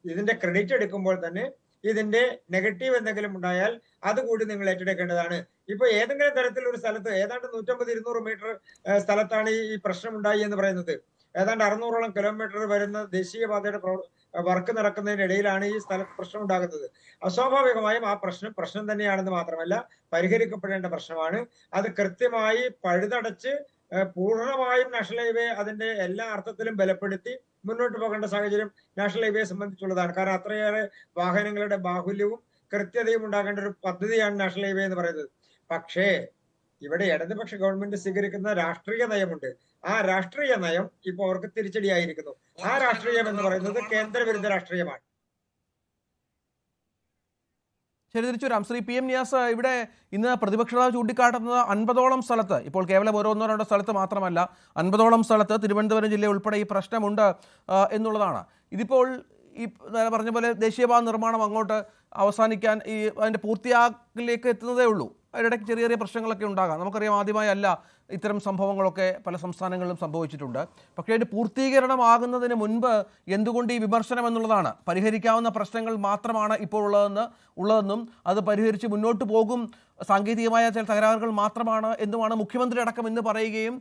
ഇതിന്റെ ക്രെഡിറ്റ് എടുക്കുമ്പോൾ തന്നെ ഇതിന്റെ നെഗറ്റീവ് എന്തെങ്കിലും ഉണ്ടായാൽ അതുകൂടി നിങ്ങൾ ഏറ്റെടുക്കേണ്ടതാണ്. ഇപ്പൊ ഏതെങ്കിലും തരത്തിൽ ഒരു സ്ഥലത്ത് ഏതാണ്ട് 150-200 മീറ്റർ സ്ഥലത്താണ് ഈ പ്രശ്നം ഉണ്ടായി എന്ന് പറയുന്നത്. ഏതാണ്ട് 600ഓളം കിലോമീറ്റർ വരുന്ന ദേശീയപാതയുടെ വർക്ക് നടക്കുന്നതിനിടയിലാണ് ഈ സ്ഥലത്ത് പ്രശ്നം ഉണ്ടാകുന്നത്. അസ്വാഭാവികമായും ആ പ്രശ്നം തന്നെയാണെന്ന് മാത്രമല്ല, പരിഹരിക്കപ്പെടേണ്ട പ്രശ്നമാണ്. അത് കൃത്യമായി പഴുതടച്ച് പൂർണ്ണമായും നാഷണൽ ഹൈവേ അതിന്റെ എല്ലാ അർത്ഥത്തിലും ബലപ്പെടുത്തി മുന്നോട്ട് പോകേണ്ട സാഹചര്യം നാഷണൽ ഹൈവേയെ സംബന്ധിച്ചുള്ളതാണ്. കാരണം അത്രയേറെ വാഹനങ്ങളുടെ ബാഹുല്യവും കൃത്യതയും ഉണ്ടാകേണ്ട ഒരു പദ്ധതിയാണ് നാഷണൽ ഹൈവേ എന്ന് പറയുന്നത്. പക്ഷേ ഇവിടെ ഇടതുപക്ഷ ഗവൺമെന്റ് സ്വീകരിക്കുന്ന രാഷ്ട്രീയ നയമുണ്ട്. ആ രാഷ്ട്രീയ നയം ഇപ്പൊ അവർക്ക് തിരിച്ചടിയായിരിക്കുന്നു. ആ രാഷ്ട്രീയം എന്ന് പറയുന്നത് കേന്ദ്രവിരുദ്ധ രാഷ്ട്രീയമാണ്. ശരി, തിരിച്ചു വരാം. ശ്രീ പി എം നിയാസ്, ഇവിടെ ഇന്ന് പ്രതിപക്ഷ നേതാവ് ചൂണ്ടിക്കാട്ടുന്നത് 50ഓളം സ്ഥലത്ത്, ഇപ്പോൾ കേവലം ഓരോന്നോ രണ്ടോ സ്ഥലത്ത് മാത്രമല്ല, 50ഓളം സ്ഥലത്ത് തിരുവനന്തപുരം ജില്ല ഉൾപ്പെടെ ഈ പ്രശ്നമുണ്ട് എന്നുള്ളതാണ്. ഇതിപ്പോൾ ഈ പറഞ്ഞ പോലെ ദേശീയപാത നിർമ്മാണം അങ്ങോട്ട് അവസാനിക്കാൻ അതിൻ്റെ പൂർത്തിയാക്കലിലേക്ക് എത്തുന്നതേ ഉള്ളൂ. അതിനിടയ്ക്ക് ചെറിയ ചെറിയ പ്രശ്നങ്ങളൊക്കെ ഉണ്ടാകാം. നമുക്കറിയാം, ആദ്യമായല്ല ഇത്തരം സംഭവങ്ങളൊക്കെ പല സംസ്ഥാനങ്ങളിലും സംഭവിച്ചിട്ടുണ്ട്. പക്ഷേ അതിൻ്റെ പൂർത്തീകരണമാകുന്നതിന് മുൻപ് എന്തുകൊണ്ട് ഈ വിമർശനം എന്നുള്ളതാണ്. പരിഹരിക്കാവുന്ന പ്രശ്നങ്ങൾ മാത്രമാണ് ഇപ്പോൾ ഉള്ളതെന്നും അത് പരിഹരിച്ച് മുന്നോട്ട് പോകും, സാങ്കേതികമായ ചില തകരാറുകൾ മാത്രമാണ് എന്നുമാണ് മുഖ്യമന്ത്രി അടക്കം ഇന്ന് പറയുകയും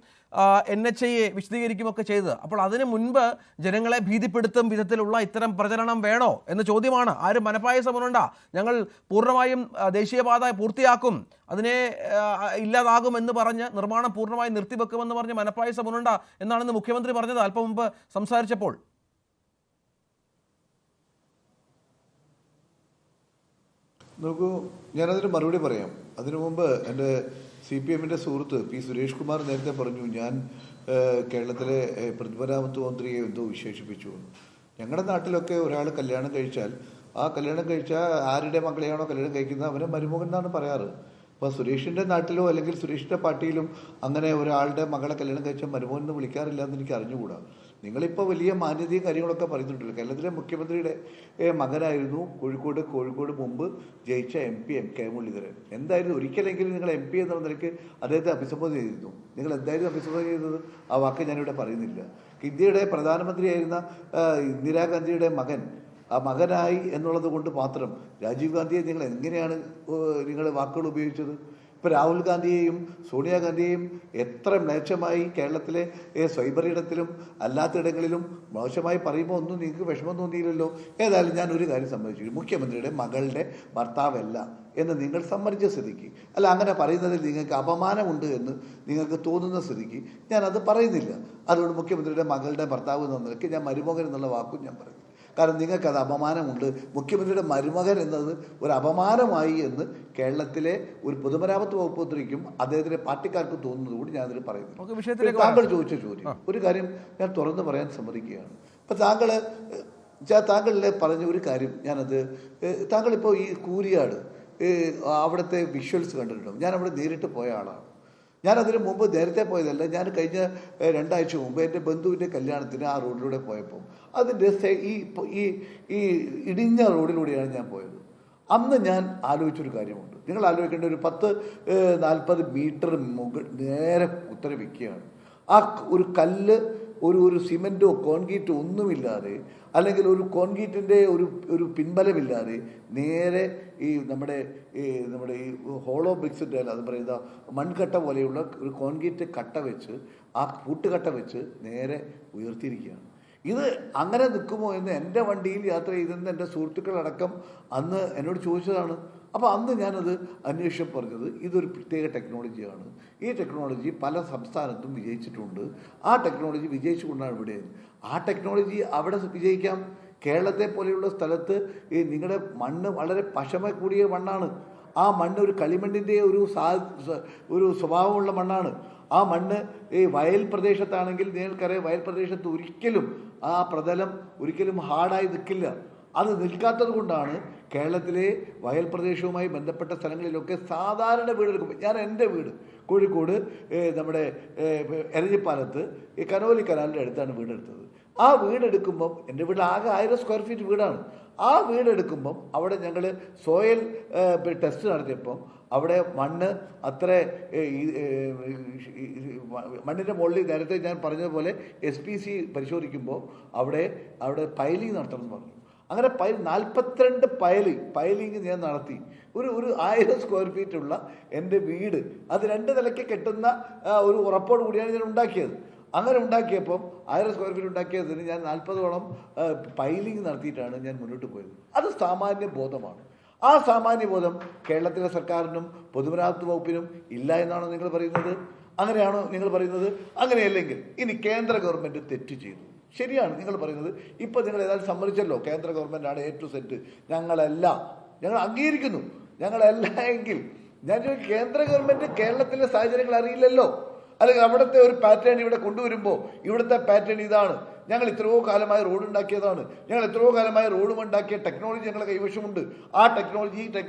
NHAയെ വിശദീകരിക്കുകയൊക്കെ ചെയ്തത്. അപ്പോൾ അതിന് മുൻപ് ജനങ്ങളെ ഭീതിപ്പെടുത്തും വിധത്തിലുള്ള ഇത്തരം പ്രചരണം വേണോ എന്ന ചോദ്യമാണ്. ആരും മനപ്പായസമുണ്ട, ഞങ്ങൾ പൂർണ്ണമായും ദേശീയപാത പൂർത്തിയാക്കും, അതിനെ ഇല്ലാതാകും എന്ന് പറഞ്ഞ് നിർമ്മാണം പൂർണ്ണമായി നിർത്തിവെക്കുമെന്ന് പറഞ്ഞ് മനപ്പായസമുണ്ട എന്നാണെന്ന് മുഖ്യമന്ത്രി പറഞ്ഞത് അല്പം മുമ്പ് സംസാരിച്ചപ്പോൾ. നോക്കൂ, ഞാനതിന് മറുപടി പറയാം. അതിനു മുമ്പ് എൻ്റെ CPMൻ്റെ സുഹൃത്ത് P. സുരേഷ് കുമാർ നേരത്തെ പറഞ്ഞു, ഞാൻ കേരളത്തിലെ പൊതുമരാമത്ത് മന്ത്രിയെ എന്തോ വിശേഷിപ്പിച്ചു. ഞങ്ങളുടെ നാട്ടിലൊക്കെ ഒരാൾ കല്യാണം കഴിച്ചാൽ ആ കല്യാണം കഴിച്ചാൽ ആരുടെ മകളെയാണോ കല്യാണം കഴിക്കുന്നത് അവനെ മരുമകൻ എന്നാണ് പറയാറ്. അപ്പോൾ സുരേഷിൻ്റെ നാട്ടിലോ അല്ലെങ്കിൽ സുരേഷിൻ്റെ പാർട്ടിയിലും അങ്ങനെ ഒരാളുടെ മകളെ കല്യാണം കഴിച്ചാൽ മരുമകൻ എന്ന് വിളിക്കാറില്ല എന്ന് എനിക്ക് അറിഞ്ഞുകൂടാ. നിങ്ങളിപ്പോൾ വലിയ മാന്യതയും കാര്യങ്ങളൊക്കെ പറയുന്നുണ്ടല്ലോ. കേരളത്തിലെ മുഖ്യമന്ത്രിയുടെ മകനായിരുന്നു കോഴിക്കോട് മുമ്പ് ജയിച്ച MP MK മുരളീധരൻ. എന്തായിരുന്നു, ഒരിക്കലെങ്കിലും നിങ്ങൾ MP എന്ന നിലയ്ക്ക് അദ്ദേഹത്തെ അഭിസംബോധന ചെയ്തിരുന്നു. നിങ്ങൾ എന്തായിരുന്നു അഭിസംബോധന ചെയ്തത്? ആ വാക്ക് ഞാനിവിടെ പറയുന്നില്ല. ഇന്ത്യയുടെ പ്രധാനമന്ത്രിയായിരുന്ന ഇന്ദിരാഗാന്ധിയുടെ മകനായി എന്നുള്ളത് കൊണ്ട് മാത്രം രാജീവ് ഗാന്ധിയെ നിങ്ങൾ എങ്ങനെയാണ് നിങ്ങൾ വാക്കുകൾ ഉപയോഗിച്ചത്? ഇപ്പോൾ രാഹുൽ ഗാന്ധിയെയും സോണിയാഗാന്ധിയെയും എത്ര മേച്ചമായി കേരളത്തിലെ സ്വൈബറിടത്തിലും അല്ലാത്തയിടങ്ങളിലും മോശമായി പറയുമ്പോൾ ഒന്നും നിങ്ങൾക്ക് വിഷമം തോന്നിയില്ലല്ലോ. ഏതായാലും ഞാൻ ഒരു കാര്യം സമ്മതിച്ചു, മുഖ്യമന്ത്രിയുടെ മകളുടെ ഭർത്താവല്ല എന്ന് നിങ്ങൾ സമ്മതിച്ച സ്ഥിതിക്ക്, അല്ല അങ്ങനെ പറയുന്നതിൽ നിങ്ങൾക്ക് അപമാനമുണ്ട് എന്ന് നിങ്ങൾക്ക് തോന്നുന്ന സ്ഥിതിക്ക് ഞാനത് പറയുന്നില്ല. അതുകൊണ്ട് മുഖ്യമന്ത്രിയുടെ മകളുടെ ഭർത്താവ് എന്ന നിലയ്ക്ക് ഞാൻ മരുമകൻ എന്നുള്ള വാക്കും ഞാൻ പറയുന്നു. കാരണം നിങ്ങൾക്കത് അപമാനമുണ്ട്. മുഖ്യമന്ത്രിയുടെ മരുമകൻ എന്നത് ഒരു അപമാനമായി എന്ന് കേരളത്തിലെ ഒരു പൊതുമരാമത്ത് വകുപ്പ് മന്ത്രിക്കും അദ്ദേഹത്തിൻ്റെ പാർട്ടിക്കാർക്കും തോന്നുന്നത് കൂടി ഞാനതിൽ പറയുന്നു. താങ്കൾ ചോദിച്ച ചോദ്യം ഒരു കാര്യം ഞാൻ തുറന്ന് പറയാൻ സമ്മതിക്കുകയാണ്. ഇപ്പം താങ്കളിലെ പറഞ്ഞ ഒരു കാര്യം ഞാനത്, താങ്കളിപ്പോൾ ഈ കൂരിയാട് അവിടുത്തെ വിഷ്വൽസ് കണ്ടിട്ടുണ്ടോ? ഞാനവിടെ നേരിട്ട് പോയ ആളാണ്. ഞാനതിന് മുമ്പ് നേരത്തെ പോയതല്ല, ഞാൻ കഴിഞ്ഞ 2 ആഴ്ച മുമ്പ് എൻ്റെ ബന്ധുവിൻ്റെ കല്യാണത്തിന് ആ റോഡിലൂടെ പോയപ്പോൾ അതിൻ്റെ ഈ ഇടിഞ്ഞ റോഡിലൂടെയാണ് ഞാൻ പോയത്. അന്ന് ഞാൻ ആലോചിച്ചൊരു കാര്യമുണ്ട്. നിങ്ങൾ ആലോചിക്കേണ്ട, ഒരു 10-40 മീറ്റർ നേരെ കുത്തനെ വയ്ക്കുകയാണ്. ആ ഒരു കല്ല് ഒരു സിമെൻറ്റോ കോൺക്രീറ്റോ ഒന്നുമില്ലാതെ, അല്ലെങ്കിൽ ഒരു കോൺക്രീറ്റിൻ്റെ ഒരു പിൻബലമില്ലാതെ നേരെ ഈ നമ്മുടെ ഈ ഹോളോ ബ്രിക്സിൻ്റെ അത് പറയുന്ന മൺകട്ട പോലെയുള്ള ഒരു കോൺക്രീറ്റ് കട്ട വെച്ച്, ആ കൂട്ടുകട്ട വെച്ച് നേരെ ഉയർത്തിയിരിക്കുകയാണ്. ഇത് അങ്ങനെ നിൽക്കുമോ എന്ന് എൻ്റെ വണ്ടിയിൽ യാത്ര ചെയ്തെന്ന് എൻ്റെ സുഹൃത്തുക്കളടക്കം അന്ന് എന്നോട് ചോദിച്ചതാണ്. അപ്പോൾ അന്ന് ഞാനത് അന്വേഷിച്ച് പറഞ്ഞത് ഇതൊരു പ്രത്യേക ടെക്നോളജിയാണ്. ഈ ടെക്നോളജി പല സംസ്ഥാനത്തും വിജയിച്ചിട്ടുണ്ട്. ആ ടെക്നോളജി വിജയിച്ചുകൊണ്ടാണ് ഇവിടെ. ആ ടെക്നോളജി അവിടെ വിജയിക്കാം. കേരളത്തെ പോലെയുള്ള സ്ഥലത്ത് ഈ നിങ്ങളുടെ മണ്ണ് വളരെ പശമ കൂടിയ മണ്ണാണ്. ആ മണ്ണ് ഒരു കളിമണ്ണിൻ്റെ ഒരു സ്വഭാവമുള്ള മണ്ണാണ്. ആ മണ്ണ് ഈ വയൽ പ്രദേശത്താണെങ്കിൽ നിങ്ങൾക്കറിയാം, വയൽ പ്രദേശത്ത് ഒരിക്കലും ആ പ്രതലം ഒരിക്കലും ഹാർഡായി നിൽക്കില്ല. അത് നിൽക്കാത്തത് കൊണ്ടാണ് കേരളത്തിലെ വയൽ പ്രദേശവുമായി ബന്ധപ്പെട്ട സ്ഥലങ്ങളിലൊക്കെ സാധാരണ വീടെടുക്കുമ്പോൾ, ഞാൻ എൻ്റെ വീട് കോഴിക്കോട് നമ്മുടെ എരഞ്ഞിപ്പാലത്ത് ഈ കനോലി കനാലിൻ്റെ അടുത്താണ് വീടെടുത്തത്. ആ വീടെടുക്കുമ്പം എൻ്റെ വീട്ടിൽ ആകെ 1000 സ്ക്വയർ ഫീറ്റ് വീടാണ്. ആ വീടെടുക്കുമ്പം അവിടെ ഞങ്ങൾ സോയിൽ ടെസ്റ്റ് നടത്തിയപ്പം അവിടെ മണ്ണ് അത്ര മണ്ണിൻ്റെ മുകളിൽ നേരത്തെ ഞാൻ പറഞ്ഞതുപോലെ SPC പരിശോധിക്കുമ്പോൾ അവിടെ പൈലിംഗ് നടത്തണം എന്ന് പറഞ്ഞു. അങ്ങനെ 42 പൈലിംഗ് ഞാൻ നടത്തി. ഒരു 1000 സ്ക്വയർ ഫീറ്റ് ഉള്ള എൻ്റെ വീട് അത് 2 നിലയ്ക്ക് കെട്ടുന്ന ഒരു ഉറപ്പോട് കൂടിയാണ് ഞാൻ ഉണ്ടാക്കിയത്. അങ്ങനെ ഉണ്ടാക്കിയപ്പം 1000 സ്ക്വയർ ഫീറ്റ് ഉണ്ടാക്കിയതിന് ഞാൻ 40ഓളം പൈലിംഗ് നടത്തിയിട്ടാണ് ഞാൻ മുന്നോട്ട് പോയത്. അത് സാമാന്യ ബോധമാണ്. ആ സാമാന്യ ബോധം കേരളത്തിലെ സർക്കാരിനും പൊതുമരാമത്ത് വകുപ്പിനും ഇല്ല എന്നാണോ നിങ്ങൾ പറയുന്നത്? അങ്ങനെയാണോ നിങ്ങൾ പറയുന്നത്? അങ്ങനെയല്ലെങ്കിൽ ഇനി കേന്ദ്ര ഗവൺമെൻറ് തെറ്റ് ചെയ്തു, ശരിയാണ് നിങ്ങൾ പറയുന്നത്. ഇപ്പം നിങ്ങൾ ഏതായാലും സമ്മതിച്ചല്ലോ, കേന്ദ്ര ഗവൺമെൻറ്റാണ് A to Z. ഞങ്ങൾ അംഗീകരിക്കുന്നു. ഞങ്ങളല്ല എങ്കിൽ ഞാൻ കേന്ദ്ര ഗവൺമെൻറ് കേരളത്തിലെ സാഹചര്യങ്ങൾ അറിയില്ലല്ലോ, അല്ലെങ്കിൽ അവിടുത്തെ ഒരു പാറ്റേൺ ഇവിടെ കൊണ്ടുവരുമ്പോൾ ഇവിടുത്തെ പാറ്റേൺ ഇതാണ്, ഞങ്ങൾ എത്രയോ കാലമായി റോഡ് ഉണ്ടാക്കിയതാണ്, ഞങ്ങൾ എത്രയോ കാലമായി റോഡും ഉണ്ടാക്കിയ ടെക്നോളജി ഞങ്ങളുടെ കൈവശമുണ്ട്, ആ ടെക്നോളജി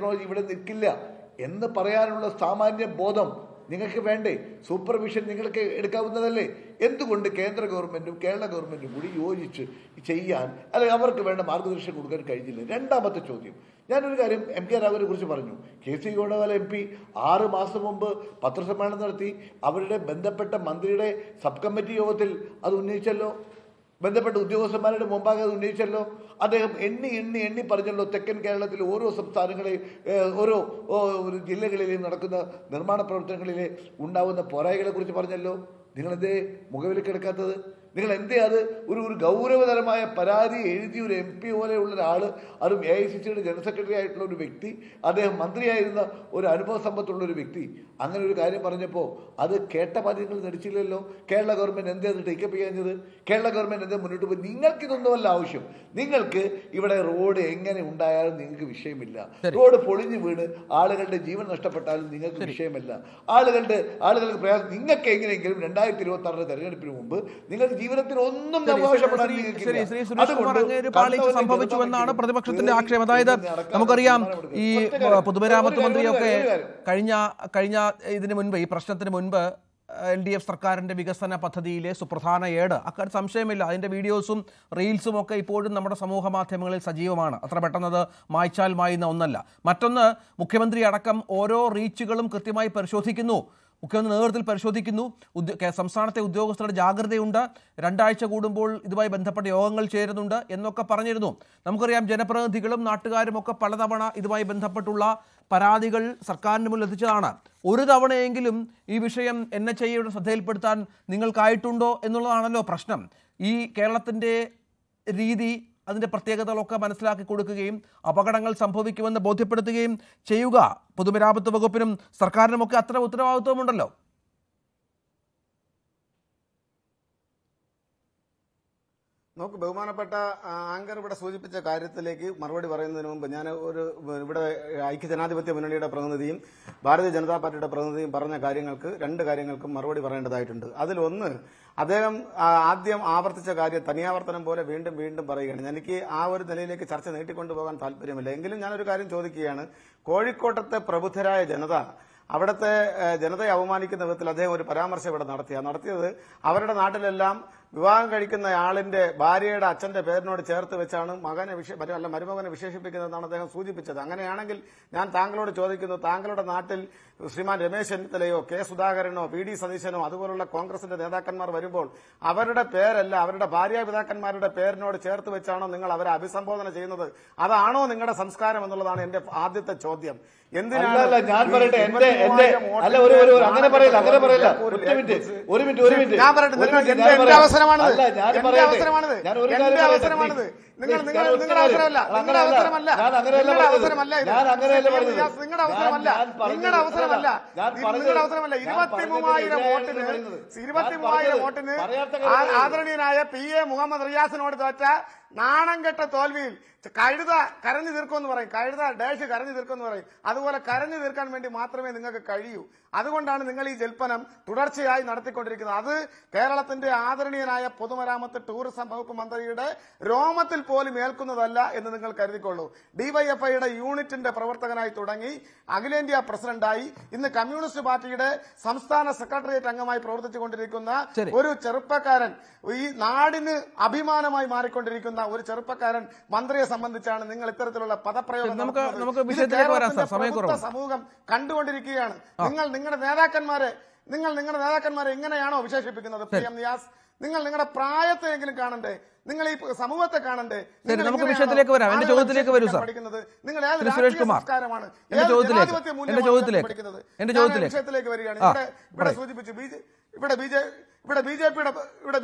ഇവിടെ നിൽക്കില്ല എന്ന് പറയാനുള്ള സാമാന്യ ബോധം നിങ്ങൾക്ക് വേണ്ടേ? സൂപ്പർവിഷൻ നിങ്ങൾക്ക് എടുക്കാവുന്നതല്ലേ? എന്തുകൊണ്ട് കേന്ദ്ര ഗവൺമെൻറ്റും കേരള ഗവൺമെൻറ്റും കൂടി യോജിച്ച് ചെയ്യാൻ അല്ലെങ്കിൽ അവർക്ക് വേണ്ട മാർഗദർശനം കൊടുക്കാൻ കഴിഞ്ഞില്ല? രണ്ടാമത്തെ ചോദ്യം, ഞാനൊരു കാര്യം MK രാഘവനെ കുറിച്ച് പറഞ്ഞു. KC വേണുഗോപാൽ MP 6 മാസം മുമ്പ് പത്രസമ്മേളനം നടത്തി അവരുടെ ബന്ധപ്പെട്ട മന്ത്രിയുടെ സബ് കമ്മിറ്റി യോഗത്തിൽ അത് ഉന്നയിച്ചല്ലോ, ബന്ധപ്പെട്ട ഉദ്യോഗസ്ഥന്മാരുടെ മുമ്പാകെ അത് ഉന്നയിച്ചല്ലോ. അദ്ദേഹം എണ്ണി പറഞ്ഞല്ലോ, തെക്കൻ കേരളത്തിലെ ഓരോ സംസ്ഥാനങ്ങളെയും ഓരോ ജില്ലകളിലെയും നടക്കുന്ന നിർമ്മാണ പ്രവർത്തനങ്ങളിലെ ഉണ്ടാകുന്ന പോരായ്മകളെ കുറിച്ച് പറഞ്ഞല്ലോ. നിങ്ങളെന്തേ മുഖവിലക്കെടുക്കാത്തത്? നിങ്ങൾ എന്തേ അത് ഒരു ഗൗരവതരമായ പരാതി എഴുതിയ ഒരു MP പോലെയുള്ള ഒരാൾ, അതും AICCയുടെ ജനറൽ സെക്രട്ടറി ആയിട്ടുള്ള ഒരു വ്യക്തി, അദ്ദേഹം മന്ത്രിയായിരുന്ന ഒരു അനുഭവ സമ്പത്തുള്ള ഒരു വ്യക്തി, അങ്ങനെ ഒരു കാര്യം പറഞ്ഞപ്പോൾ അത് കേട്ട പദ്യങ്ങൾ നടിച്ചില്ലല്ലോ. കേരള ഗവൺമെൻറ് എന്തേ അത് ടേക്കപ്പ് ചെയ്യാഞ്ഞത്? കേരള ഗവൺമെൻറ് എന്തേ മുന്നോട്ട് പോയി? നിങ്ങൾക്കിതൊന്നുമല്ല ആവശ്യം. നിങ്ങൾക്ക് ഇവിടെ റോഡ് എങ്ങനെ ഉണ്ടായാലും നിങ്ങൾക്ക് വിഷയമില്ല. റോഡ് പൊളിഞ്ഞു വീണ് ആളുകളുടെ ജീവൻ നഷ്ടപ്പെട്ടാലും നിങ്ങൾക്ക് വിഷയമല്ല. ആളുകൾക്ക് പ്രയാസം. നിങ്ങൾക്ക് എങ്ങനെയെങ്കിലും 2026 തെരഞ്ഞെടുപ്പിന് മുമ്പ് നിങ്ങൾക്ക് ജീവിതത്തിൽ ഒന്നും സംഭവിച്ചുവെന്നാണ് പ്രതിപക്ഷത്തിന്റെ ആക്ഷേപം. അതായത് നമുക്കറിയാം, ഈ പൊതുമരാമത്ത് മന്ത്രിയൊക്കെ കഴിഞ്ഞ ഇതിന് മുൻപ്, ഈ പ്രശ്നത്തിന് മുൻപ് LDF സർക്കാരിൻ്റെ വികസന പദ്ധതിയിലെ സുപ്രധാന ഏട്, അക്കാര്യം സംശയമില്ല, അതിൻ്റെ വീഡിയോസും റീൽസും ഒക്കെ ഇപ്പോഴും നമ്മുടെ സമൂഹ മാധ്യമങ്ങളിൽ സജീവമാണ്. അത്ര പെട്ടെന്നത് മായ്ച്ചാൽ മായുന്ന ഒന്നല്ല. മറ്റൊന്ന്, മുഖ്യമന്ത്രി അടക്കം ഓരോ റീച്ചുകളും കൃത്യമായി പരിശോധിക്കുന്നു, മുഖ്യമന്ത്രി നേതൃത്വത്തിൽ പരിശോധിക്കുന്നു. സംസ്ഥാനത്തെ ഉദ്യോഗസ്ഥരുടെ ജാഗ്രതയുണ്ട്, 2 ആഴ്ച കൂടുമ്പോൾ ഇതുമായി ബന്ധപ്പെട്ട യോഗങ്ങൾ ചേരുന്നുണ്ട് എന്നൊക്കെ പറഞ്ഞിരുന്നു. നമുക്കറിയാം, ജനപ്രതിനിധികളും നാട്ടുകാരും ഒക്കെ പലതവണ ഇതുമായി ബന്ധപ്പെട്ടുള്ള പരാതികൾ സർക്കാരിന് മുന്നിൽ എത്തിച്ചതാണ്. ഒരു തവണയെങ്കിലും ഈ വിഷയം NHAIയുടെ ശ്രദ്ധയിൽപ്പെടുത്താൻ നിങ്ങൾക്കായിട്ടുണ്ടോ എന്നുള്ളതാണല്ലോ പ്രശ്നം. ഈ കേരളത്തിൻ്റെ രീതി, അതിൻ്റെ പ്രത്യേകതകളൊക്കെ മനസ്സിലാക്കി കൊടുക്കുകയും അപകടങ്ങൾ സംഭവിക്കുമെന്ന് ബോധ്യപ്പെടുത്തുകയും ചെയ്യുക പൊതുമരാമത്ത് വകുപ്പിനും സർക്കാരിനുമൊക്കെ അത്ര ഉത്തരവാദിത്വമുണ്ടല്ലോ. നോക്ക്, ബഹുമാനപ്പെട്ട ആങ്കർ ഇവിടെ സൂചിപ്പിച്ച കാര്യത്തിലേക്ക് മറുപടി പറയുന്നതിന് മുമ്പ് ഞാൻ ഇവിടെ ഐക്യജനാധിപത്യ മുന്നണിയുടെ പ്രതിനിധിയും ഭാരതീയ ജനതാ പാർട്ടിയുടെ പ്രതിനിധിയും പറഞ്ഞ കാര്യങ്ങൾക്ക് 2 കാര്യങ്ങൾക്കും മറുപടി പറയേണ്ടതായിട്ടുണ്ട്. അതിലൊന്ന്, അദ്ദേഹം ആദ്യം ആവർത്തിച്ച കാര്യം തനിയാവർത്തനം പോലെ വീണ്ടും പറയുകയാണ്. എനിക്ക് ആ ഒരു നിലയിലേക്ക് ചർച്ച നീട്ടിക്കൊണ്ടുപോകാൻ താല്പര്യമില്ല. എങ്കിലും ഞാനൊരു കാര്യം ചോദിക്കുകയാണ്. കോഴിക്കോട്ടത്തെ പ്രബുദ്ധരായ ജനത, അവിടുത്തെ ജനതയെ അവമാനിക്കുന്ന വിധത്തിൽ അദ്ദേഹം ഒരു പരാമർശം ഇവിടെ നടത്തിയത് അവരുടെ നാട്ടിലെല്ലാം വിവാഹം കഴിക്കുന്ന ആളിന്റെ ഭാര്യയുടെ അച്ഛന്റെ പേരിനോട് ചേർത്ത് വെച്ചാണ് മരുമകനെ വിശേഷിപ്പിക്കുന്നതെന്നാണ് അദ്ദേഹം സൂചിപ്പിച്ചത്. അങ്ങനെയാണെങ്കിൽ ഞാൻ താങ്കളോട് ചോദിക്കുന്നു, താങ്കളുടെ നാട്ടിൽ ശ്രീമാൻ രമേശ് ചെന്നിത്തലയോ കെ സുധാകരനോ PD സതീശനോ അതുപോലുള്ള കോൺഗ്രസിന്റെ നേതാക്കന്മാർ വരുമ്പോൾ അവരുടെ പേരല്ല, അവരുടെ ഭാര്യാപിതാക്കന്മാരുടെ പേരിനോട് ചേർത്ത് വെച്ചാണോ നിങ്ങൾ അവരെ അഭിസംബോധന ചെയ്യുന്നത്? അതാണോ നിങ്ങളുടെ സംസ്കാരം എന്നുള്ളതാണ് എന്റെ ആദ്യത്തെ ചോദ്യം. എന്തിനാണ് ഞാൻ പറയട്ടെ, അങ്ങനെ പറയില്ല. ഒരു മിനിറ്റ് ഞാൻ പറയട്ടെ, എന്റെ അവസരമാണിത്. നിങ്ങളുടെ അവസരമല്ല, നിങ്ങളുടെ അവസരമല്ല, നിങ്ങളുടെ അവസരമല്ല, നിങ്ങളുടെ അവസരമല്ല. 23,000 വോട്ടിന് ആദരണീയനായ PA മുഹമ്മദ് റിയാസിനോട് തോറ്റ നാണം കെട്ട തോൽവിയിൽ കഴുത കരഞ്ഞു തീർക്കുമെന്ന് പറയും, കഴുത ഡാഷ് കരഞ്ഞു തീർക്കുമെന്ന് പറയും. അതുപോലെ കരഞ്ഞു തീർക്കാൻ വേണ്ടി മാത്രമേ നിങ്ങൾക്ക് കഴിയൂ. അതുകൊണ്ടാണ് നിങ്ങൾ ഈ ജൽപ്പനം തുടർച്ചയായി നടത്തിക്കൊണ്ടിരിക്കുന്നത്. അത് കേരളത്തിന്റെ ആദരണീയനായ പൊതുമരാമത്ത് ടൂറിസം വകുപ്പ് മന്ത്രിയുടെ രോമത്തിൽ പോലും ഏൽക്കുന്നതല്ല എന്ന് നിങ്ങൾ കരുതിക്കൊള്ളൂ. ഡിവൈഎഫ്ഐയുടെ യൂണിറ്റിന്റെ പ്രവർത്തകനായി തുടങ്ങി അഖിലേന്ത്യാ പ്രസിഡന്റായി ഇന്ന് കമ്മ്യൂണിസ്റ്റ് പാർട്ടിയുടെ സംസ്ഥാന സെക്രട്ടേറിയറ്റ് അംഗമായി പ്രവർത്തിച്ചുകൊണ്ടിരിക്കുന്ന ഒരു ചെറുപ്പക്കാരൻ, ഈ നാടിന് അഭിമാനമായി മാറിക്കൊണ്ടിരിക്കുന്ന ഒരു ചെറുപ്പക്കാരൻ മന്ത്രിയെ സംബന്ധിച്ചാണ് നിങ്ങൾ ഇത്തരത്തിലുള്ള പദപ്രയോഗം സമൂഹം കണ്ടുകൊണ്ടിരിക്കുകയാണ്. നിങ്ങൾ നിങ്ങളുടെ നേതാക്കന്മാരെ എങ്ങനെയാണോ വിശേഷിപ്പിക്കുന്നത് PM നിയാസ്? നിങ്ങൾ നിങ്ങളുടെ പ്രായത്തെയെങ്കിലും കാണണ്ടേ? നിങ്ങൾ ഈ സമൂഹത്തെ കാണണ്ടേ? നമുക്ക് വിഷയത്തിലേക്ക് വരാം. എന്റെ ചോദ്യത്തിലേക്ക് വരൂ സാർ. നിങ്ങൾ സുരേഷ് കുമാർ, വിഷയത്തിലേക്ക് വരികയാണ്. ഇവിടെ സൂചിപ്പിച്ചു ഇവിടെ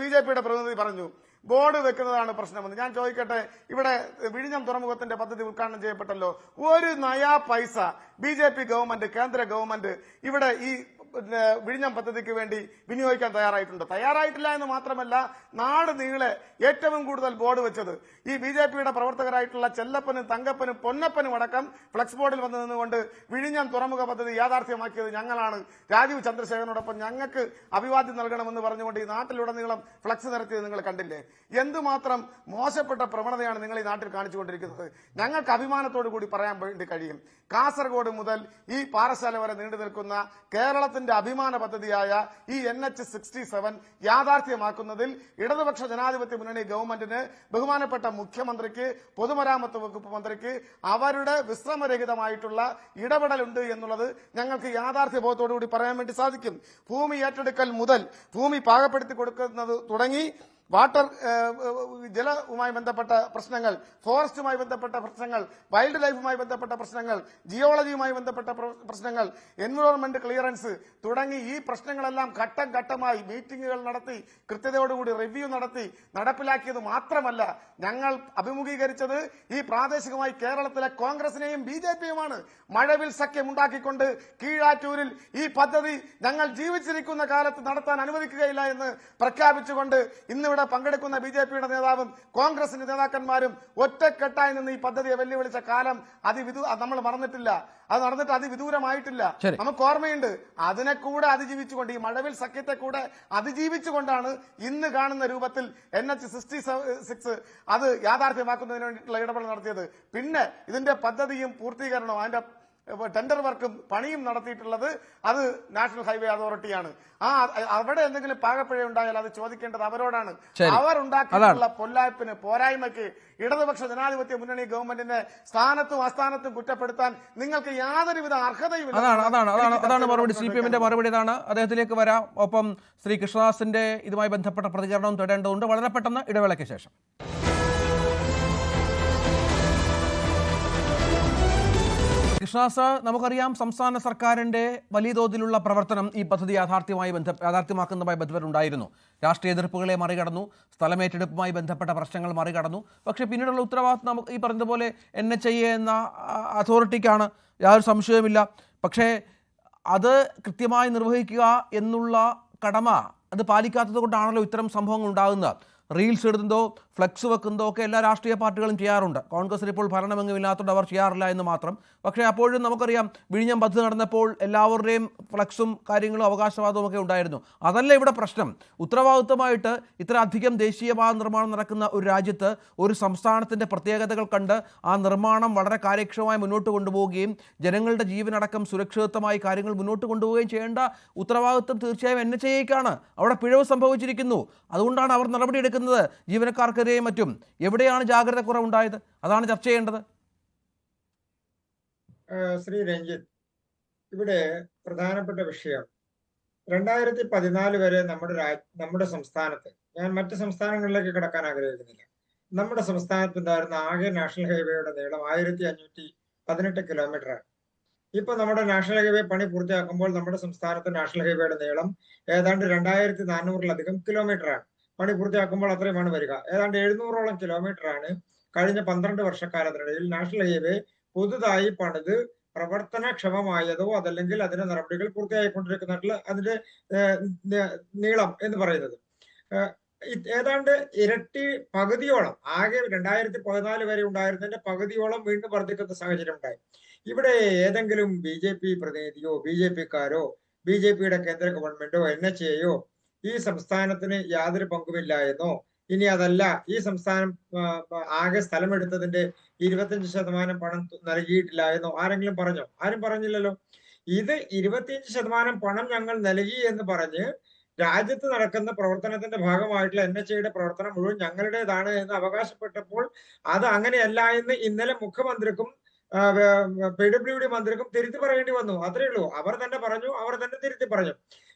ബിജെപിയുടെ പ്രതിനിധി പറഞ്ഞു ബോർഡ് വെക്കുന്നതാണ് പ്രശ്നമെന്ന്. ഞാൻ ചോദിക്കട്ടെ, ഇവിടെ വിഴിഞ്ഞം തുറമുഖത്തിന്റെ പദ്ധതി ഉദ്ഘാടനം ചെയ്യപ്പെട്ടല്ലോ. ഒരു നയാ പൈസ BJP ഗവൺമെന്റ്, കേന്ദ്ര ഗവൺമെന്റ് ഇവിടെ ഈ വിഴിഞ്ഞം പദ്ധതിക്ക് വേണ്ടി വിനിയോഗിക്കാൻ തയ്യാറായിട്ടില്ല എന്ന് മാത്രമല്ല, നാട് നീളെ ഏറ്റവും കൂടുതൽ ബോർഡ് വെച്ചത് ഈ BJPയുടെ പ്രവർത്തകരായിട്ടുള്ള ചെല്ലപ്പനും തങ്കപ്പനും പൊന്നപ്പനും അടക്കം ഫ്ലക്സ് ബോർഡിൽ വന്നു നിന്നുകൊണ്ട് വിഴിഞ്ഞം തുറമുഖ പദ്ധതി യാഥാർത്ഥ്യമാക്കിയത് ഞങ്ങളാണ്. രാജീവ് ചന്ദ്രശേഖരനോടൊപ്പം ഞങ്ങൾക്ക് അഭിവാദ്യം നൽകണമെന്ന് പറഞ്ഞുകൊണ്ട് ഈ നാട്ടിലുടനീളം ഫ്ലക്സ് നിരത്തിയത് നിങ്ങൾ കണ്ടില്ലേ? എന്തുമാത്രം മോശപ്പെട്ട പ്രവണതയാണ് നിങ്ങൾ ഈ നാട്ടിൽ കാണിച്ചുകൊണ്ടിരിക്കുന്നത്. ഞങ്ങൾക്ക് അഭിമാനത്തോടു കൂടി പറയാൻ വേണ്ടി കഴിയും, കാസർഗോഡ് മുതൽ ഈ പാറശാല വരെ നീണ്ടു നിൽക്കുന്ന കേരളത്തിന്റെ അഭിമാന പദ്ധതിയായ ഈ NH-67 യാഥാർത്ഥ്യമാക്കുന്നതിൽ ഇടതുപക്ഷ ജനാധിപത്യ മുന്നണി ഗവൺമെന്റിന്, ബഹുമാനപ്പെട്ട മുഖ്യമന്ത്രിക്ക്, പൊതുമരാമത്ത് വകുപ്പ് മന്ത്രിക്ക് അവരുടെ വിശ്രമരഹിതമായിട്ടുള്ള ഇടപെടലുണ്ട് എന്നുള്ളത് ഞങ്ങൾക്ക് യാഥാർത്ഥ്യബോധത്തോടു കൂടി പറയാൻ വേണ്ടി സാധിക്കും. ഭൂമി ഏറ്റെടുക്കൽ മുതൽ ഭൂമി പാകപ്പെടുത്തി കൊടുക്കുന്നത് തുടങ്ങി വാട്ടർ ജലവുമായി ബന്ധപ്പെട്ട പ്രശ്നങ്ങൾ, ഫോറസ്റ്റുമായി ബന്ധപ്പെട്ട പ്രശ്നങ്ങൾ, വൈൽഡ് ലൈഫുമായി ബന്ധപ്പെട്ട പ്രശ്നങ്ങൾ, ജിയോളജിയുമായി ബന്ധപ്പെട്ട പ്രശ്നങ്ങൾ, എൻവയോൺമെന്റ് ക്ലിയറൻസ് തുടങ്ങി ഈ പ്രശ്നങ്ങളെല്ലാം ഘട്ടം ഘട്ടമായി മീറ്റിംഗുകൾ നടത്തി കൃത്യതയോടുകൂടി റിവ്യൂ നടത്തി നടപ്പിലാക്കിയത് മാത്രമല്ല, ഞങ്ങൾ അഭിമുഖീകരിച്ചത് ഈ പ്രാദേശികമായി കേരളത്തിലെ കോൺഗ്രസിനെയും BJPയുമാണ്. മഴവിൽ സഖ്യം ഉണ്ടാക്കിക്കൊണ്ട് കീഴാറ്റൂരിൽ ഈ പദ്ധതി ഞങ്ങൾ ജീവിച്ചിരിക്കുന്ന കാലത്ത് നടത്താൻ അനുവദിക്കുകയില്ല എന്ന് പ്രഖ്യാപിച്ചുകൊണ്ട് ഇന്നിവിടെ പങ്കെടുക്കുന്ന BJPയുടെ നേതാവും കോൺഗ്രസിന്റെ നേതാക്കന്മാരും ഒറ്റക്കെട്ടായി നിന്ന് ഈ പദ്ധതിയെ വെല്ലുവിളിച്ച കാലം നമ്മൾ മറന്നിട്ടില്ല. അത് നടന്നിട്ട് അതിവിദൂരമായിട്ടില്ല. നമുക്ക് ഓർമ്മയുണ്ട്. അതിനെ കൂടെ അതിജീവിച്ചുകൊണ്ട്, ഈ മഴവിൽ സഖ്യത്തെ കൂടെ അതിജീവിച്ചുകൊണ്ടാണ് ഇന്ന് കാണുന്ന രൂപത്തിൽ NH-66 അത് യാഥാർത്ഥ്യമാക്കുന്നതിന് വേണ്ടിയിട്ടുള്ള ഇടപെടൽ നടത്തിയത്. പിന്നെ ഇതിന്റെ പദ്ധതിയും പൂർത്തീകരണവും അതിന്റെ ടെൻഡർ വർക്കും പണിയും നടത്തിയിട്ടുള്ളത് അത് നാഷണൽ ഹൈവേ അതോറിറ്റിയാണ്. അവിടെ എന്തെങ്കിലും പാകപ്പിഴ ഉണ്ടായാൽ അത് ചോദിക്കേണ്ടത് അവരോടാണ്. അവർ ഉണ്ടാക്കിയിട്ടുള്ള പൊല്ലായ്പിന്, പോരായ്മയ്ക്ക് ഇടതുപക്ഷ ജനാധിപത്യ മുന്നണി ഗവൺമെന്റിന്റെ സ്ഥാനത്തും അസ്ഥാനത്തും കുറ്റപ്പെടുത്താൻ നിങ്ങൾക്ക് യാതൊരുവിധ അർഹതയുമില്ല. അതാണ് മറുപടി. CPMന്റെ മറുപടി ഇതാണ്. അദ്ദേഹത്തിലേക്ക് വരാം. ഒപ്പം ശ്രീ കൃഷ്ണദാസിന്റെ ഇതുമായി ബന്ധപ്പെട്ട പ്രതികരണവും തേടേണ്ടതുണ്ട്. വളരെ പെട്ടെന്ന് ഇടവേളയ്ക്ക് ശേഷം. കൃഷ്ണദാസ്, നമുക്കറിയാം സംസ്ഥാന സർക്കാരിൻ്റെ വലിയ തോതിലുള്ള പ്രവർത്തനം ഈ പദ്ധതി യാഥാർത്ഥ്യമാക്കുന്നതുമായി ബന്ധപ്പെട്ടുണ്ടായിരുന്നു. രാഷ്ട്രീയ എതിർപ്പുകളെ മറികടന്നു, സ്ഥലമേറ്റെടുപ്പുമായി ബന്ധപ്പെട്ട പ്രശ്നങ്ങൾ മറികടന്നു. പക്ഷേ പിന്നീടുള്ള ഉത്തരവാദിത്വം നമുക്ക് ഈ പറഞ്ഞതുപോലെ NHIA എന്ന അതോറിറ്റിക്കാണ്, യാതൊരു സംശയവുമില്ല. പക്ഷേ അത് കൃത്യമായി നിർവഹിക്കുക എന്നുള്ള കടമ അത് പാലിക്കാത്തത് കൊണ്ടാണല്ലോ ഇത്തരം സംഭവങ്ങൾ ഉണ്ടാകുന്നത്. റീൽസ് ഇടുന്നതോ ഫ്ലെക്സ് വെക്കുന്നതോ ഒക്കെ എല്ലാ രാഷ്ട്രീയ പാർട്ടികളും ചെയ്യാറുണ്ട്. കോൺഗ്രസിന് ഇപ്പോൾ ഭരണമെങ്കിലും ഇല്ലാത്തതുകൊണ്ട് അവർ ചെയ്യാറില്ല എന്ന് മാത്രം. പക്ഷേ അപ്പോഴും നമുക്കറിയാം, വിഴിഞ്ഞം പദ്ധതി നടന്നപ്പോൾ എല്ലാവരുടെയും ഫ്ലെക്സും കാര്യങ്ങളും അവകാശവാദവും ഒക്കെ ഉണ്ടായിരുന്നു. അതല്ല ഇവിടെ പ്രശ്നം. ഉത്തരവാദിത്വമായിട്ട് ഇത്ര അധികം ദേശീയപാത നിർമ്മാണം നടക്കുന്ന ഒരു രാജ്യത്ത് ഒരു സംസ്ഥാനത്തിൻ്റെ പ്രത്യേകതകൾ കണ്ട് ആ നിർമ്മാണം വളരെ കാര്യക്ഷമമായി മുന്നോട്ട് കൊണ്ടുപോവുകയും ജനങ്ങളുടെ ജീവനടക്കം സുരക്ഷിതത്വമായി കാര്യങ്ങൾ മുന്നോട്ട് കൊണ്ടുപോവുകയും ചെയ്യേണ്ട ഉത്തരവാദിത്വം തീർച്ചയായും NHIAക്കാണ്. അവിടെ പിഴവ് സംഭവിച്ചിരിക്കുന്നു. അതുകൊണ്ടാണ് അവർ നടപടിയെടുക്കുന്നത്. ജീവനക്കാർക്കെതിരെയും മറ്റും എവിടെയാണ് ജാഗ്രത കുറവുണ്ടായത്? അതാണ് ചർച്ച ചെയ്യേണ്ടത്. ശ്രീ രഞ്ജിത്ത്, ഇവിടെ പ്രധാനപ്പെട്ട വിഷയം 2014 വരെ നമ്മുടെ സംസ്ഥാനത്ത്, ഞാൻ മറ്റ് സംസ്ഥാനങ്ങളിലേക്ക് കിടക്കാൻ ആഗ്രഹിക്കുന്നില്ല, നമ്മുടെ സംസ്ഥാനത്ത് ഉണ്ടായിരുന്ന ആകെ നാഷണൽ ഹൈവേയുടെ നീളം 1518 കിലോമീറ്ററാണ്. ഇപ്പൊ നമ്മുടെ നാഷണൽ ഹൈവേ പണി പൂർത്തിയാക്കുമ്പോൾ നമ്മുടെ സംസ്ഥാനത്ത് നാഷണൽ ഹൈവേയുടെ നീളം ഏതാണ്ട് 2400-ലധികം കിലോമീറ്ററാണ്. പണി പൂർത്തിയാക്കുമ്പോൾ അത്രയുമാണ് വരിക. ഏതാണ്ട് 700ഓളം കിലോമീറ്ററാണ് കഴിഞ്ഞ 12 വർഷക്കാലത്തിനിടയിൽ നാഷണൽ ഹൈവേ പുതുതായി പണിത് പ്രവർത്തനക്ഷമമായതോ അതല്ലെങ്കിൽ അതിന്റെ നടപടികൾ പൂർത്തിയായിക്കൊണ്ടിരിക്കുന്നതായിട്ടുള്ള അതിന്റെ നീളം എന്ന് പറയുന്നത്. ഏതാണ്ട് ഇരട്ടി പകുതിയോളം, ആകെ 2014 വരെ ഉണ്ടായിരുന്നതിന്റെ പകുതിയോളം വീണ്ടും വർദ്ധിക്കുന്ന സാഹചര്യം ഉണ്ടായി. ഇവിടെ ഏതെങ്കിലും BJP പ്രതിനിധിയോ BJP-ക്കാരോ BJP-യുടെ കേന്ദ്ര ഗവൺമെന്റോ NHAയോ ഈ സംസ്ഥാനത്തിന് യാതൊരു പങ്കുമില്ല എന്നോ, ഇനി അതല്ല ഈ സംസ്ഥാനം ആകെ സ്ഥലമെടുത്തതിന്റെ 25% പണം നൽകിയിട്ടില്ല എന്നോ ആരെങ്കിലും പറഞ്ഞോ? ആരും പറഞ്ഞില്ലല്ലോ. ഇത് 25% പണം ഞങ്ങൾ നൽകി എന്ന് പറഞ്ഞ് രാജ്യത്ത് നടക്കുന്ന പ്രവർത്തനത്തിന്റെ ഭാഗമായിട്ടുള്ള NHAയുടെ പ്രവർത്തനം മുഴുവൻ ഞങ്ങളുടേതാണ് എന്ന് അവകാശപ്പെട്ടപ്പോൾ അത് അങ്ങനെയല്ല എന്ന് ഇന്നലെ മുഖ്യമന്ത്രിക്കും PWD മന്ത്രിക്കും തിരുത്തി പറയേണ്ടി വന്നു. അത്രേ ഉള്ളൂ. അവർ തന്നെ പറഞ്ഞു, അവർ തന്നെ തിരുത്തി പറഞ്ഞു.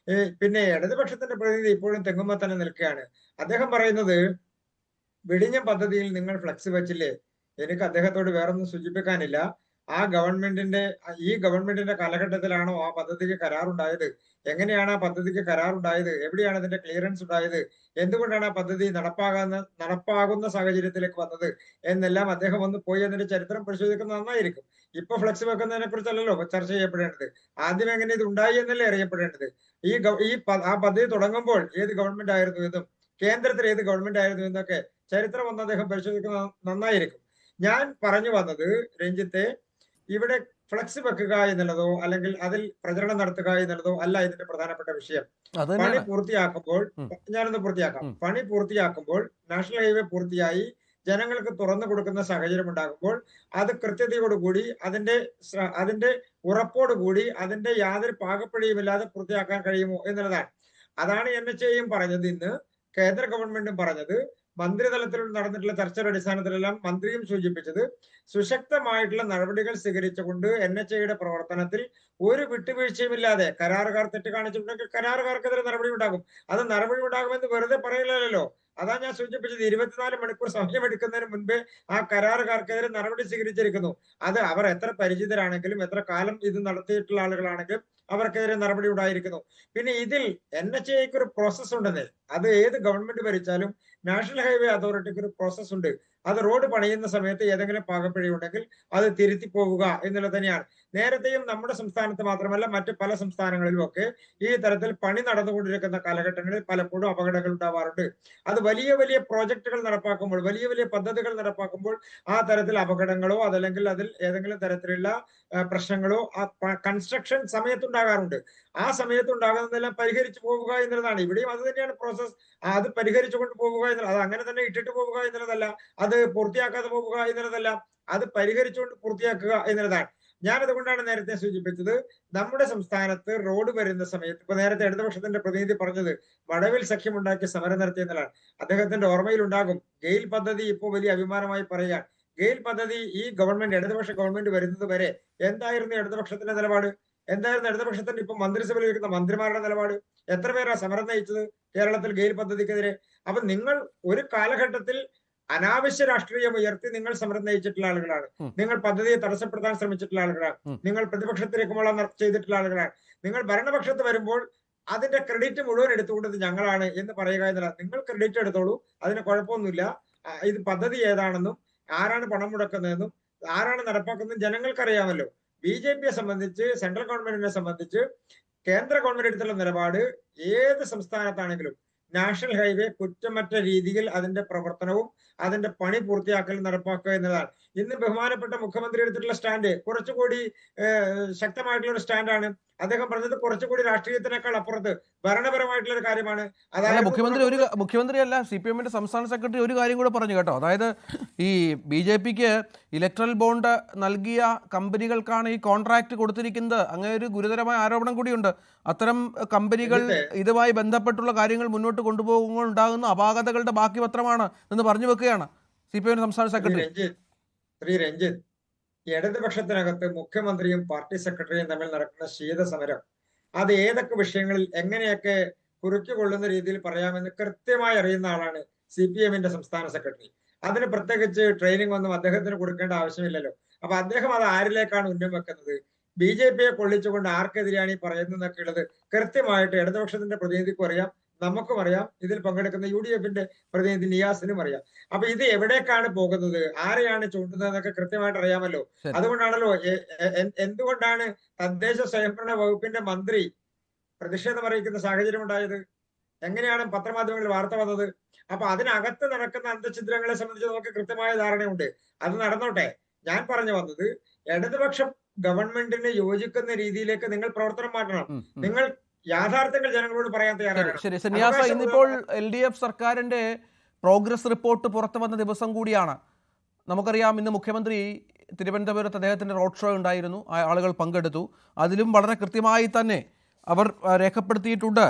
പിന്നെ ഇടതുപക്ഷത്തിന്റെ പ്രതിനിധി ഇപ്പോഴും തെങ്ങുമ്പോ തന്നെ നിൽക്കുകയാണ്. അദ്ദേഹം പറയുന്നത്, വിഴിഞ്ഞം പദ്ധതിയിൽ നിങ്ങൾ ഫ്ലക്സ് വെച്ചില്ലേ? എനിക്ക് അദ്ദേഹത്തോട് വേറൊന്നും സൂചിപ്പിക്കാനില്ല. ഈ ഗവൺമെന്റിന്റെ കാലഘട്ടത്തിലാണോ ആ പദ്ധതിക്ക് കരാറുണ്ടായത്? എങ്ങനെയാണ് ആ പദ്ധതിക്ക് കരാറുണ്ടായത്? എവിടെയാണ് അതിന്റെ ക്ലിയറൻസ് ഉണ്ടായത്? എന്തുകൊണ്ടാണ് ആ പദ്ധതി നടപ്പാകുന്ന സാഹചര്യത്തിലേക്ക് വന്നത് എന്നെല്ലാം അദ്ദേഹം ഒന്ന് പോയി അതിന്റെ ചരിത്രം പരിശോധിക്കുന്നത് നന്നായിരിക്കും. ഇപ്പൊ ഫ്ലക്സ് വെക്കുന്നതിനെ കുറിച്ചല്ലല്ലോ ചർച്ച ചെയ്യപ്പെടേണ്ടത്. ആദ്യം എങ്ങനെ ഇത് ഉണ്ടായി എന്നല്ലേ അറിയപ്പെടേണ്ടത്. ആ പദ്ധതി തുടങ്ങുമ്പോൾ ഏത് ഗവൺമെന്റ് ആയിരുന്നു എന്നും കേന്ദ്രത്തിൽ ഏത് ഗവൺമെന്റ് ആയിരുന്നു എന്നൊക്കെ ചരിത്രം ഒന്ന് അദ്ദേഹം പരിശോധിക്കുന്നത് നന്നായിരിക്കും. ഞാൻ പറഞ്ഞു വന്നത്, രഞ്ജിത്തെ, ഇവിടെ ഫ്ലക്സ് വെക്കുക എന്നുള്ളതോ അല്ലെങ്കിൽ അതിൽ പ്രചരണം നടത്തുക എന്നുള്ളതോ അല്ല ഇതിന്റെ പ്രധാനപ്പെട്ട വിഷയം. പണി പൂർത്തിയാക്കുമ്പോൾ, ഞാനൊന്ന് പൂർത്തിയാക്കാം. പണി പൂർത്തിയാക്കുമ്പോൾ നാഷണൽ ഹൈവേ പൂർത്തിയായി ജനങ്ങൾക്ക് തുറന്നു കൊടുക്കുന്ന സാഹചര്യം ഉണ്ടാകുമ്പോൾ അത് കൃത്യതയോടുകൂടി അതിന്റെ ഉറപ്പോടുകൂടി അതിന്റെ യാതൊരു പാകപ്പിഴയുമില്ലാതെ പൂർത്തിയാക്കാൻ കഴിയുമോ എന്നുള്ളതാണ്. അതാണ് NHAയും പറഞ്ഞത്, ഇന്ന് കേന്ദ്ര ഗവൺമെന്റും പറഞ്ഞത്. മന്ത്രിതലത്തിൽ നടന്നിട്ടുള്ള ചർച്ചയുടെ അടിസ്ഥാനത്തിലെല്ലാം മന്ത്രിയും സൂചിപ്പിച്ചത്, സുശക്തമായിട്ടുള്ള നടപടികൾ സ്വീകരിച്ചുകൊണ്ട് NHAയുടെ പ്രവർത്തനത്തിൽ ഒരു വിട്ടുവീഴ്ചയുമില്ലാതെ, കരാറുകാർ തെറ്റ് കാണിച്ചിട്ടുണ്ടെങ്കിൽ കരാറുകാർക്കെതിരെ നടപടി ഉണ്ടാകും. അത് നടപടി ഉണ്ടാകുമെന്ന് വെറുതെ പറയില്ലല്ലോ. അതാ ഞാൻ സൂചിപ്പിച്ചത്. 24 മണിക്കൂർ സമയമെടുക്കുന്നതിന് മുൻപേ ആ കരാറുകാർക്കെതിരെ നടപടി സ്വീകരിച്ചിരിക്കുന്നു. അത് അവർ എത്ര പരിചിതരാണെങ്കിലും എത്ര കാലം ഇത് നടത്തിയിട്ടുള്ള ആളുകളാണെങ്കിലും അവർക്കെതിരെ നടപടി ഉണ്ടായിരിക്കുന്നു. പിന്നെ ഇതിൽ NHAയ്ക്ക് ഒരു പ്രോസസ് ഉണ്ടെന്നേ. അത് ഏത് ഗവൺമെന്റ് ഭരിച്ചാലും നാഷണൽ ഹൈവേ അതോറിറ്റിക്ക് ഒരു പ്രോസസ് ഉണ്ട്. അത് റോഡ് പണിയുന്ന സമയത്ത് ഏതെങ്കിലും പാകപ്പിഴയുണ്ടെങ്കിൽ അത് തിരുത്തി പോവുക എന്നുള്ളത് തന്നെയാണ്. നേരത്തെയും നമ്മുടെ സംസ്ഥാനത്ത് മാത്രമല്ല മറ്റ് പല സംസ്ഥാനങ്ങളിലും ഒക്കെ ഈ തരത്തിൽ പണി നടന്നുകൊണ്ടിരിക്കുന്ന കാലഘട്ടങ്ങളിൽ പലപ്പോഴും അപകടങ്ങൾ ഉണ്ടാവാറുണ്ട്. അത് വലിയ വലിയ പ്രോജക്റ്റുകൾ നടപ്പാക്കുമ്പോൾ, വലിയ വലിയ പദ്ധതികൾ നടപ്പാക്കുമ്പോൾ ആ തരത്തിൽ അപകടങ്ങളോ അതല്ലെങ്കിൽ അതിൽ ഏതെങ്കിലും തരത്തിലുള്ള പ്രശ്നങ്ങളോ ആ കൺസ്ട്രക്ഷൻ സമയത്തുണ്ടാകാറുണ്ട്. ആ സമയത്തുണ്ടാകുന്നതെല്ലാം പരിഹരിച്ചു പോവുക എന്നുള്ളതാണ്. ഇവിടെയും അത് തന്നെയാണ് പ്രോസസ്. അത് പരിഹരിച്ചുകൊണ്ട് പോവുക എന്നുള്ളത്, അത് അങ്ങനെ തന്നെ ഇട്ടിട്ട് പോവുക എന്നുള്ളതല്ല, അത് പൂർത്തിയാക്കാതെ പോവുക എന്നുള്ളതല്ല, അത് പരിഹരിച്ചുകൊണ്ട് പൂർത്തിയാക്കുക എന്നുള്ളതാണ്. ഞാനതുകൊണ്ടാണ് നേരത്തെ സൂചിപ്പിച്ചത്, നമ്മുടെ സംസ്ഥാനത്ത് റോഡ് വരുന്ന സമയത്ത്, ഇപ്പൊ നേരത്തെ ഇടതുപക്ഷത്തിന്റെ പ്രതിനിധി പറഞ്ഞത് വടവിൽ സഖ്യമുണ്ടാക്കി സമരം നടത്തിയെന്നുള്ളതാണ്. അദ്ദേഹത്തിന്റെ ഓർമ്മയിലുണ്ടാകും, ഗെയിൽ പദ്ധതി ഇപ്പോൾ വലിയ അഭിമാനമായി പറയുക. ഗെയിൽ പദ്ധതി ഈ ഗവൺമെന്റ്, ഇടതുപക്ഷ ഗവൺമെന്റ് വരുന്നത് വരെ എന്തായിരുന്നു ഇടതുപക്ഷത്തിന്റെ നിലപാട്? എന്തായിരുന്നു ഇടതുപക്ഷത്തിന്റെ ഇപ്പൊ മന്ത്രിസഭയിൽ ഇരിക്കുന്ന മന്ത്രിമാരുടെ നിലപാട്? എത്ര പേരാ സമരം നയിച്ചത് കേരളത്തിൽ ഗെയിൽ പദ്ധതിക്കെതിരെ? അപ്പൊ നിങ്ങൾ ഒരു കാലഘട്ടത്തിൽ അനാവശ്യ രാഷ്ട്രീയം ഉയർത്തി നിങ്ങൾ സമരം നയിച്ചിട്ടുള്ള ആളുകളാണ്. നിങ്ങൾ പദ്ധതിയെ തടസ്സപ്പെടുത്താൻ ശ്രമിച്ചിട്ടുള്ള ആളുകളാണ്. നിങ്ങൾ പ്രതിപക്ഷത്തിലേക്ക് ചെയ്തിട്ടുള്ള ആളുകളാണ്. നിങ്ങൾ ഭരണപക്ഷത്ത് വരുമ്പോൾ അതിന്റെ ക്രെഡിറ്റ് മുഴുവൻ എടുത്തുകൊണ്ടത് ഞങ്ങളാണ് എന്ന് പറയുക എന്നല്ല. നിങ്ങൾ ക്രെഡിറ്റ് എടുത്തോളൂ, അതിന് കുഴപ്പമൊന്നുമില്ല. ഇത് പദ്ധതി ഏതാണെന്നും ആരാണ് പണം മുടക്കുന്നതെന്നും ആരാണ് നടപ്പാക്കുന്നതും ജനങ്ങൾക്കറിയാമല്ലോ. BJPയെ സംബന്ധിച്ച്, സെൻട്രൽ ഗവൺമെന്റിനെ സംബന്ധിച്ച് കേന്ദ്ര ഗവൺമെന്റ് എടുത്തുള്ള നിലപാട് ഏത് സംസ്ഥാനത്താണെങ്കിലും നാഷണൽ ഹൈവേ കുറ്റമറ്റ രീതിയിൽ അതിന്റെ പ്രവർത്തനവും അതിന്റെ പണി പൂർത്തിയാക്കൽ നടപ്പാക്കുക എന്നതാണ്. ഇന്ന് ബഹുമാനപ്പെട്ട മുഖ്യമന്ത്രി എടുത്തിട്ടുള്ള സ്റ്റാൻഡ് കുറച്ചുകൂടി ശക്തമായിട്ടുള്ള ഒരു സ്റ്റാൻഡാണ്. അദ്ദേഹം പറഞ്ഞത് കുറച്ചുകൂടി രാഷ്ട്രീയത്തിനേക്കാൾ അപ്പുറത്ത് ഭരണപരമായിട്ടുള്ള ഒരു കാര്യമാണ്. അതായത് മുഖ്യമന്ത്രി അല്ല, CPM-ന്റെ സംസ്ഥാന സെക്രട്ടറി ഒരു കാര്യം കൂടെ പറഞ്ഞു കേട്ടോ. അതായത് ഈ BJPക്ക് ഇലക്ട്രൽ ബോണ്ട് നൽകിയ കമ്പനികൾക്കാണ് ഈ കോൺട്രാക്ട് കൊടുത്തിരിക്കുന്നത്. അങ്ങനെ ഒരു ഗുരുതരമായ ആരോപണം കൂടിയുണ്ട്. അത്തരം കമ്പനികൾ ഇതുമായി ബന്ധപ്പെട്ടുള്ള കാര്യങ്ങൾ മുന്നോട്ട് കൊണ്ടുപോകുമ്പോൾ ഉണ്ടാകുന്ന അപാകതകളുടെ ബാക്കി പത്രമാണ് എന്ന് പറഞ്ഞു വെക്കുകയാണ് CPM സംസ്ഥാന സെക്രട്ടറി. ശ്രീ രഞ്ജിത്ത്, ഇടതുപക്ഷത്തിനകത്ത് മുഖ്യമന്ത്രിയും പാർട്ടി സെക്രട്ടറിയും തമ്മിൽ നടക്കുന്ന ശീതസമരം, അത് ഏതൊക്കെ വിഷയങ്ങളിൽ എങ്ങനെയൊക്കെ കുറുക്കിക്കൊള്ളുന്ന രീതിയിൽ പറയാമെന്ന് കൃത്യമായി അറിയുന്ന ആളാണ് CPM-ന്റെ സംസ്ഥാന സെക്രട്ടറി. അതിന് പ്രത്യേകിച്ച് ട്രെയിനിങ് ഒന്നും അദ്ദേഹത്തിന് കൊടുക്കേണ്ട ആവശ്യമില്ലല്ലോ. അപ്പൊ അദ്ദേഹം അത് ആരിലേക്കാണ് ഉന്നം വെക്കുന്നത്? BJPയെ കൊള്ളിച്ചുകൊണ്ട് ആർക്കെതിരെയാണ് ഈ പറയുന്നതെന്നൊക്കെ ഉള്ളത് കൃത്യമായിട്ട് ഇടതുപക്ഷത്തിന്റെ പ്രതിനിധിക്കും അറിയാം, നമുക്കും അറിയാം, ഇതിൽ പങ്കെടുക്കുന്ന UDF-ന്റെ പ്രതിനിധി നിയാസിനും അറിയാം. അപ്പൊ ഇത് എവിടേക്കാണ് പോകുന്നത്, ആരെയാണ് ചൂണ്ടുന്നത് എന്നൊക്കെ കൃത്യമായിട്ട് അറിയാമല്ലോ. അതുകൊണ്ടാണല്ലോ എന്തുകൊണ്ടാണ് തദ്ദേശ സ്വയംഭരണ വകുപ്പിന്റെ മന്ത്രി പ്രതിഷേധം അറിയിക്കുന്ന സാഹചര്യം ഉണ്ടായത്? എങ്ങനെയാണ് പത്രമാധ്യമങ്ങളിൽ വാർത്ത വന്നത്? അപ്പൊ അതിനകത്ത് നടക്കുന്ന അന്തഛിദ്രങ്ങളെ സംബന്ധിച്ച് നമുക്ക് കൃത്യമായ ധാരണയുണ്ട്. അത് നടന്നോട്ടെ. ഞാൻ പറഞ്ഞു വന്നത്, ഇടതുപക്ഷ ഗവൺമെന്റിന് യോജിക്കുന്ന രീതിയിലേക്ക് നിങ്ങൾ പ്രവർത്തനം മാറ്റണം. നിങ്ങൾ യാഥാർത്ഥ്യങ്ങൾ ജനങ്ങളോട് പറയാൻ തയ്യാറാകണം. ശരി സന്യാസ, ഇന്നിപ്പോൾ LDF സർക്കാരിന്റെ പ്രോഗ്രസ് റിപ്പോർട്ട് പുറത്തു വന്ന ദിവസം കൂടിയാണ്. നമുക്കറിയാം, ഇന്ന് മുഖ്യമന്ത്രി തിരുവനന്തപുരത്ത് അദ്ദേഹത്തിന്റെ റോഡ് ഷോ ഉണ്ടായിരുന്നു, ആളുകൾ പങ്കെടുത്തു. അതിലും വളരെ കൃത്യമായി തന്നെ അവർ രേഖപ്പെടുത്തിയിട്ടുണ്ട്,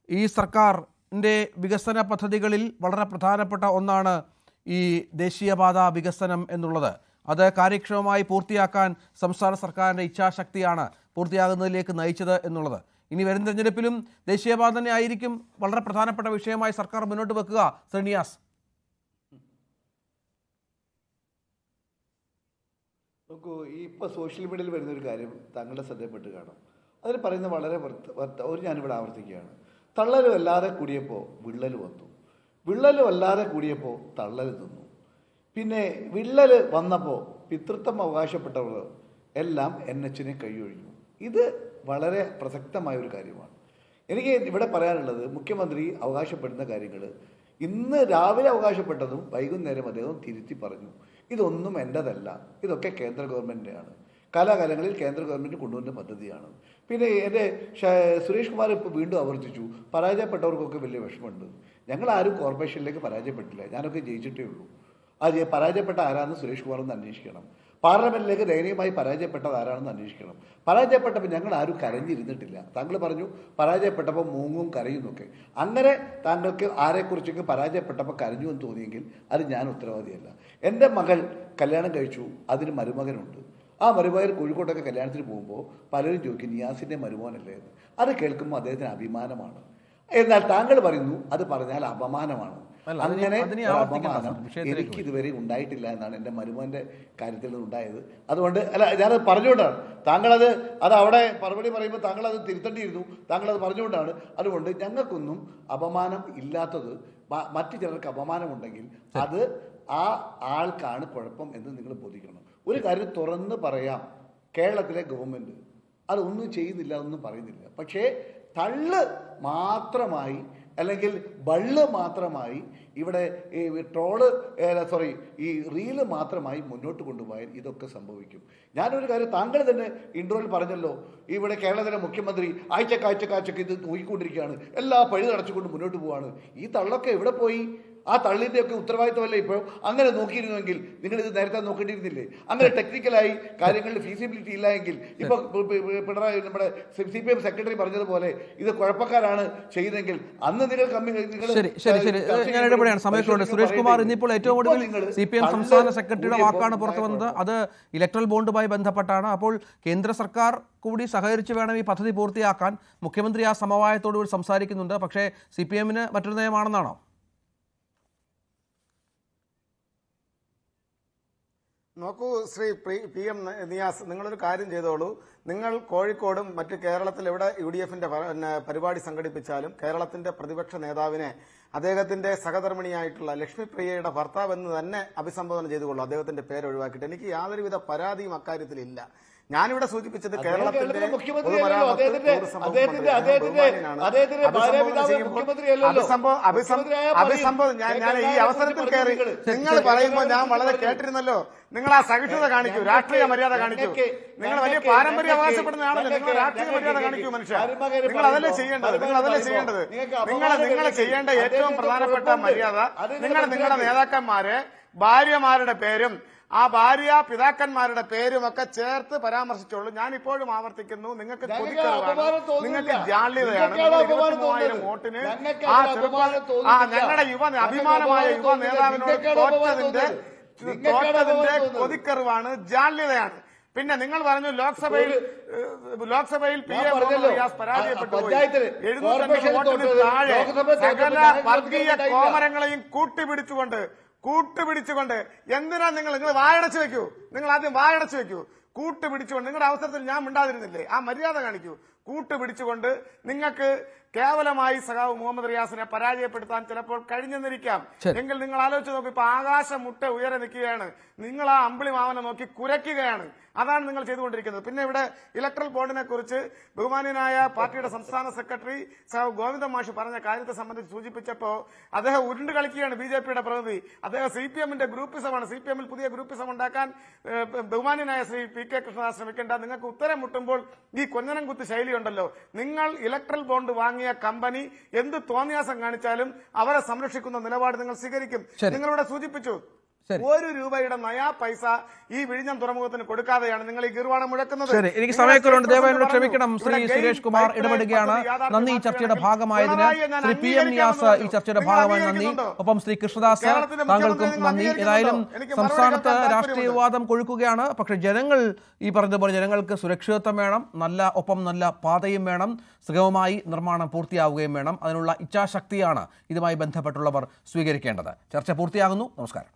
ഈ സർക്കാരിൻ്റെ വികസന പദ്ധതികളിൽ വളരെ പ്രധാനപ്പെട്ട ഒന്നാണ് ഈ ദേശീയപാത വികസനം എന്നുള്ളത്. അത് കാര്യക്ഷമമായി പൂർത്തിയാക്കാൻ സംസ്ഥാന സർക്കാരിൻ്റെ ഇച്ഛാശക്തിയാണ് പൂർത്തിയാകുന്നതിലേക്ക് നയിച്ചത് എന്നുള്ളത്. ഇനി വരുന്ന തെരഞ്ഞെടുപ്പിലും ദേശീയപാത തന്നെ ആയിരിക്കും വളരെ പ്രധാനപ്പെട്ട വിഷയമായി സർക്കാർ മുന്നോട്ട് വെക്കുക. ശ്രീനിവാസ്, നോക്കൂ, ഈ ഇപ്പോൾ സോഷ്യൽ മീഡിയയിൽ വരുന്നൊരു കാര്യം താങ്കളുടെ ശ്രദ്ധയപ്പെട്ട് കാണും. അതിൽ പറയുന്നത് വളരെ ഞാനിവിടെ ആവർത്തിക്കുകയാണ്. തള്ളൽ വല്ലാതെ കൂടിയപ്പോൾ വിള്ളൽ വന്നു, വിള്ളൽ വല്ലാതെ കൂടിയപ്പോൾ തള്ളൽ തിന്നു. പിന്നെ വിള്ളൽ വന്നപ്പോൾ പിതൃത്വം അവകാശപ്പെട്ടവർ എല്ലാം NHനെ കൈയൊഴിഞ്ഞു. ഇത് വളരെ പ്രസക്തമായൊരു കാര്യമാണ്. എനിക്ക് ഇവിടെ പറയാനുള്ളത്, മുഖ്യമന്ത്രി അവകാശപ്പെടുന്ന കാര്യങ്ങൾ ഇന്ന് രാവിലെ അവകാശപ്പെട്ടതും വൈകുന്നേരം അദ്ദേഹം തിരുത്തി പറഞ്ഞു. ഇതൊന്നും എൻ്റെതല്ല, ഇതൊക്കെ കേന്ദ്ര ഗവൺമെൻറ്റിൻ്റെയാണ്, കാലാകാലങ്ങളിൽ കേന്ദ്ര ഗവൺമെൻറ് കൊണ്ടുവന്ന പദ്ധതിയാണ്. പിന്നെ എൻ്റെ സുരേഷ് കുമാർ ഇപ്പോൾ വീണ്ടും ആവർത്തിച്ചു, പരാജയപ്പെട്ടവർക്കൊക്കെ വലിയ വിഷമമുണ്ട്. ഞങ്ങളാരും കോർപ്പറേഷനിലേക്ക് പരാജയപ്പെട്ടില്ല, ഞാനൊക്കെ ജയിച്ചിട്ടേ ഉള്ളൂ. പരാജയപ്പെട്ട ആരാണെന്ന് സുരേഷ് കുമാർ ഒന്ന് അന്വേഷിക്കണം. പാർലമെന്റിലേക്ക് ദയനീയമായി പരാജയപ്പെട്ടത് ആരാണെന്ന് അന്വേഷിക്കണം. പരാജയപ്പെട്ടപ്പോൾ ഞങ്ങൾ ആരും കരഞ്ഞിരുന്നിട്ടില്ല. താങ്കൾ പറഞ്ഞു പരാജയപ്പെട്ടപ്പോൾ മൂങ്ങും കരയും എന്നൊക്കെ. അങ്ങനെ താങ്കൾക്ക് ആരെക്കുറിച്ചെങ്കിലും പരാജയപ്പെട്ടപ്പോൾ കരഞ്ഞു എന്ന് തോന്നിയെങ്കിൽ അത് ഞാൻ ഉത്തരവാദിയല്ല. എൻ്റെ മകൾ കല്യാണം കഴിച്ചു, അതിന് മരുമകനുണ്ട്. ആ മരുമകൻ കോഴിക്കോട്ടൊക്കെ കല്യാണത്തിന് പോകുമ്പോൾ പലരും ചോദിക്കും, നിയാസിൻ്റെ മരുമോനല്ലേ എന്ന്. അത് കേൾക്കുമ്പോൾ അദ്ദേഹത്തിന് അഭിമാനമാണ്. എന്നാൽ താങ്കൾ പറയുന്നു അത് പറഞ്ഞാൽ അപമാനമാണ്. അങ്ങനെ അപമാനം എനിക്ക് ഇതുവരെ ഉണ്ടായിട്ടില്ല എന്നാണ് എൻ്റെ മരുമോൻ്റെ കാര്യത്തിൽ ഉണ്ടായത്. അതുകൊണ്ട് ഞാനത് പറഞ്ഞുകൊണ്ടാണ് താങ്കളത് അവിടെ മറുപടി പറയുമ്പോൾ താങ്കളത് തിരുത്തേണ്ടിയിരുന്നു. താങ്കളത് പറഞ്ഞുകൊണ്ടാണ്. അതുകൊണ്ട് ഞങ്ങൾക്കൊന്നും അപമാനം ഇല്ലാത്തത്, മറ്റു ചിലർക്ക് അപമാനമുണ്ടെങ്കിൽ അത് ആ ആൾക്കാണ് കുഴപ്പം എന്ന് നിങ്ങൾ ബോധിക്കണം. ഒരു കാര്യം തുറന്ന് പറയാം, കേരളത്തിലെ ഗവൺമെൻറ് അതൊന്നും ചെയ്യുന്നില്ല, ഒന്നും പറയുന്നില്ല. പക്ഷേ തള്ള് മാത്രമായി അല്ലെങ്കിൽ ബള്ള് മാത്രമായി ഇവിടെ ഈ ഈ റീല് മാത്രമായി മുന്നോട്ട് കൊണ്ടുപോയാൽ ഇതൊക്കെ സംഭവിക്കും. ഞാനൊരു കാര്യം താങ്കൾ തന്നെ ഇൻട്രോയിൽ പറഞ്ഞല്ലോ, ഇവിടെ കേരളത്തിലെ മുഖ്യമന്ത്രി ആഴ്ചക്കാഴ്ചക്ക് ഇത് നോക്കിക്കൊണ്ടിരിക്കുകയാണ്, എല്ലാ പഴി അടച്ചുകൊണ്ട് മുന്നോട്ട് പോവാണ്. ഈ തള്ളൊക്കെ എവിടെ പോയി? ആ തള്ളിൻ്റെയൊക്കെ ഉത്തരവാദിത്വമല്ലേ ഇപ്പോൾ? അങ്ങനെ നോക്കിയിരുന്നുവെങ്കിൽ നിങ്ങളിത് നേരത്തെ നോക്കേണ്ടിയിരുന്നില്ലേ? അങ്ങനെ ടെക്നിക്കലായി കാര്യങ്ങളിൽ ഫീസിബിലിറ്റി ഇല്ല എങ്കിൽ ഇപ്പോൾ പിണറായി നമ്മുടെ CPM സെക്രട്ടറി പറഞ്ഞതുപോലെ ഇത് കുഴപ്പക്കാരാണ് ചെയ്തെങ്കിൽ അന്ന് നിങ്ങൾ സുരേഷ് കുമാർ, ഇന്നിപ്പോൾ ഏറ്റവും കൂടുതൽ CPM സംസ്ഥാന സെക്രട്ടറിയുടെ വാക്കാണ് പുറത്തു വന്നത്. അത് ഇലക്ട്രൽ ബോണ്ടുമായി ബന്ധപ്പെട്ടാണ്. അപ്പോൾ കേന്ദ്ര സർക്കാർ കൂടി സഹകരിച്ച് വേണം ഈ പദ്ധതി പൂർത്തിയാക്കാൻ. മുഖ്യമന്ത്രി ആ സമവായത്തോടുകൂടി സംസാരിക്കുന്നുണ്ട്. പക്ഷേ CPMന് മറ്റൊരു നയമാണെന്നാണോ? നോക്കൂ ശ്രീ PM നിയാസ്, നിങ്ങളൊരു കാര്യം ചെയ്തോളൂ. നിങ്ങൾ കോഴിക്കോടും മറ്റ് കേരളത്തിൽ എവിടെ UDFന്റെ പരിപാടി സംഘടിപ്പിച്ചാലും കേരളത്തിന്റെ പ്രതിപക്ഷ നേതാവിനെ അദ്ദേഹത്തിന്റെ സഹധർമ്മിണിയായിട്ടുള്ള ലക്ഷ്മിപ്രിയയുടെ ഭർത്താവ് എന്ന് തന്നെ അഭിസംബോധന ചെയ്തുകൊള്ളൂ, അദ്ദേഹത്തിന്റെ പേര് ഒഴിവാക്കിയിട്ട്. എനിക്ക് യാതൊരുവിധ പരാതിയും അക്കാര്യത്തിലില്ല. ഞാനിവിടെ സൂചിപ്പിച്ചത് കേരളത്തിന്റെ അഭിസംബോധന ഞാൻ ഈ അവസരത്തിൽ കയറി നിങ്ങൾ പറയുമ്പോൾ ഞാൻ വളരെ കേട്ടിരുന്നല്ലോ. നിങ്ങൾ ആ സഹിഷ്ണുത കാണിക്കൂ, രാഷ്ട്രീയ മര്യാദ കാണിക്കൂ. നിങ്ങൾ വലിയ പാരമ്പര്യം അവകാശപ്പെടുന്നതാണല്ലോ. നിങ്ങൾ രാഷ്ട്രീയ മര്യാദ കാണിക്കൂ മനുഷ്യ. നിങ്ങൾ അതല്ലേ ചെയ്യേണ്ടത്. നിങ്ങൾ ചെയ്യേണ്ട ഏറ്റവും പ്രധാനപ്പെട്ട മര്യാദ, നിങ്ങളുടെ നേതാക്കന്മാരെ ഭാര്യമാരുടെ പേരും ആ ഭാര്യ പിതാക്കന്മാരുടെ പേരുമൊക്കെ ചേർത്ത് പരാമർശിച്ചോളൂ. ഞാൻ ഇപ്പോഴും ആവർത്തിക്കുന്നു, നിങ്ങൾക്ക് കൊതിക്കറിവാണ്, നിങ്ങൾക്ക് ജാള്യതയാണ്. 23,000 വോട്ടിന് ഞങ്ങളുടെ അഭിമാനമായ യുവ നേതാവിനോട് തോറ്റതിന്റെ കൊതിക്കറിവാണ്, ജാള്യതയാണ്. പിന്നെ നിങ്ങൾ പറഞ്ഞു ലോക്സഭയിൽ PM പരാജയപ്പെട്ടു പോയി. 705 വോട്ടിന് താഴെ സകല വർഗീയ കോമരങ്ങളെയും കൂട്ടുപിടിച്ചുകൊണ്ട് എന്തിനാ നിങ്ങൾ വായടച്ചു വെക്കൂ. നിങ്ങൾ ആദ്യം വായടച്ചു വെക്കൂ. കൂട്ടുപിടിച്ചുകൊണ്ട് നിങ്ങളുടെ അവസരത്തിൽ ഞാൻ മിണ്ടാതിരുന്നില്ലേ? ആ മര്യാദ കാണിക്കൂ. കൂട്ടുപിടിച്ചുകൊണ്ട് നിങ്ങൾക്ക് കേവലമായി സഖാവ് മുഹമ്മദ് റിയാസിനെ പരാജയപ്പെടുത്താൻ ചിലപ്പോൾ കഴിഞ്ഞെന്നിരിക്കാം. എങ്കിൽ നിങ്ങൾ ആലോചിച്ച് നോക്കൂ, ഇപ്പൊ ആകാശം മുട്ട ഉയരെ നിൽക്കുകയാണ്, നിങ്ങൾ ആ അമ്പിളി മാവനെ നോക്കി കുരയ്ക്കുകയാണ്. അതാണ് നിങ്ങൾ ചെയ്തുകൊണ്ടിരിക്കുന്നത്. പിന്നെ ഇവിടെ ഇലക്ട്രൽ ബോർഡിനെ കുറിച്ച് ബഹുമാന്യനായ പാർട്ടിയുടെ സംസ്ഥാന സെക്രട്ടറി സഖാവ് ഗോവിന്ദൻ മാഷ് പറഞ്ഞ കാര്യത്തെ സംബന്ധിച്ച് സൂചിപ്പിച്ചപ്പോൾ അദ്ദേഹം ഉരുണ്ട് കളിക്കുകയാണ്. ബിജെപിയുടെ പ്രതിനിധി അദ്ദേഹം CPM-ന്റെ ഗ്രൂപ്പിസമാണ്. CPM-ൽ പുതിയ ഗ്രൂപ്പിസം ഉണ്ടാക്കാൻ ബഹുമാന്യനായ ശ്രീ PK കൃഷ്ണദാസ് ശ്രമിക്കേണ്ട. നിങ്ങൾക്ക് ഉത്തരം മുട്ടുമ്പോൾ ഈ കൊഞ്ഞനം കുത്ത് ശൈലിയുണ്ടല്ലോ. നിങ്ങൾ ഇലക്ട്രൽ ബോണ്ട് വാങ്ങിയ കമ്പനി എന്ത് തോന്നിയാസം കാണിച്ചാലും അവരെ സംരക്ഷിക്കുന്ന നിലപാട് നിങ്ങൾ സ്വീകരിക്കും. നിങ്ങളിവിടെ സൂചിപ്പിച്ചു 1 രൂപയുടെ നയാ പൈസ ഈ വിഴിഞ്ഞം തുറമുഖത്തിന് കൊടുക്കാതെയാണ് നിങ്ങൾ ഈ ഗീർവാണം മുഴക്കുന്നത്. എനിക്ക് സമയക്കുറവുണ്ട്, ദയവായി ക്ഷമിക്കണം. ശ്രീ സുരേഷ് കുമാർ ഇടപെടുകയാണ്. നന്ദി ഈ ചർച്ചയുടെ ഭാഗമായതിന്. ശ്രീ PM നിയാസ് ഈ ചർച്ചയുടെ ഭാഗമായി നന്ദി. ഒപ്പം ശ്രീ കൃഷ്ണദാസ് താങ്കൾക്കും നന്ദി. ഏതായാലും സംസ്ഥാനത്ത് രാഷ്ട്രീയ വിവാദം കൊഴുക്കുകയാണ്. പക്ഷേ ജനങ്ങൾ ഈ പറഞ്ഞതുപോലെ ജനങ്ങൾക്ക് സുരക്ഷിതത്വം വേണം, ഒപ്പം നല്ല പാതയും വേണം, സുഗമമായി നിർമ്മാണം പൂർത്തിയാവുകയും വേണം. അതിനുള്ള ഇച്ഛാശക്തിയാണ് ഇതുമായി ബന്ധപ്പെട്ടുള്ളവർ സ്വീകരിക്കേണ്ടത്. ചർച്ച പൂർത്തിയാകുന്നു. നമസ്കാരം.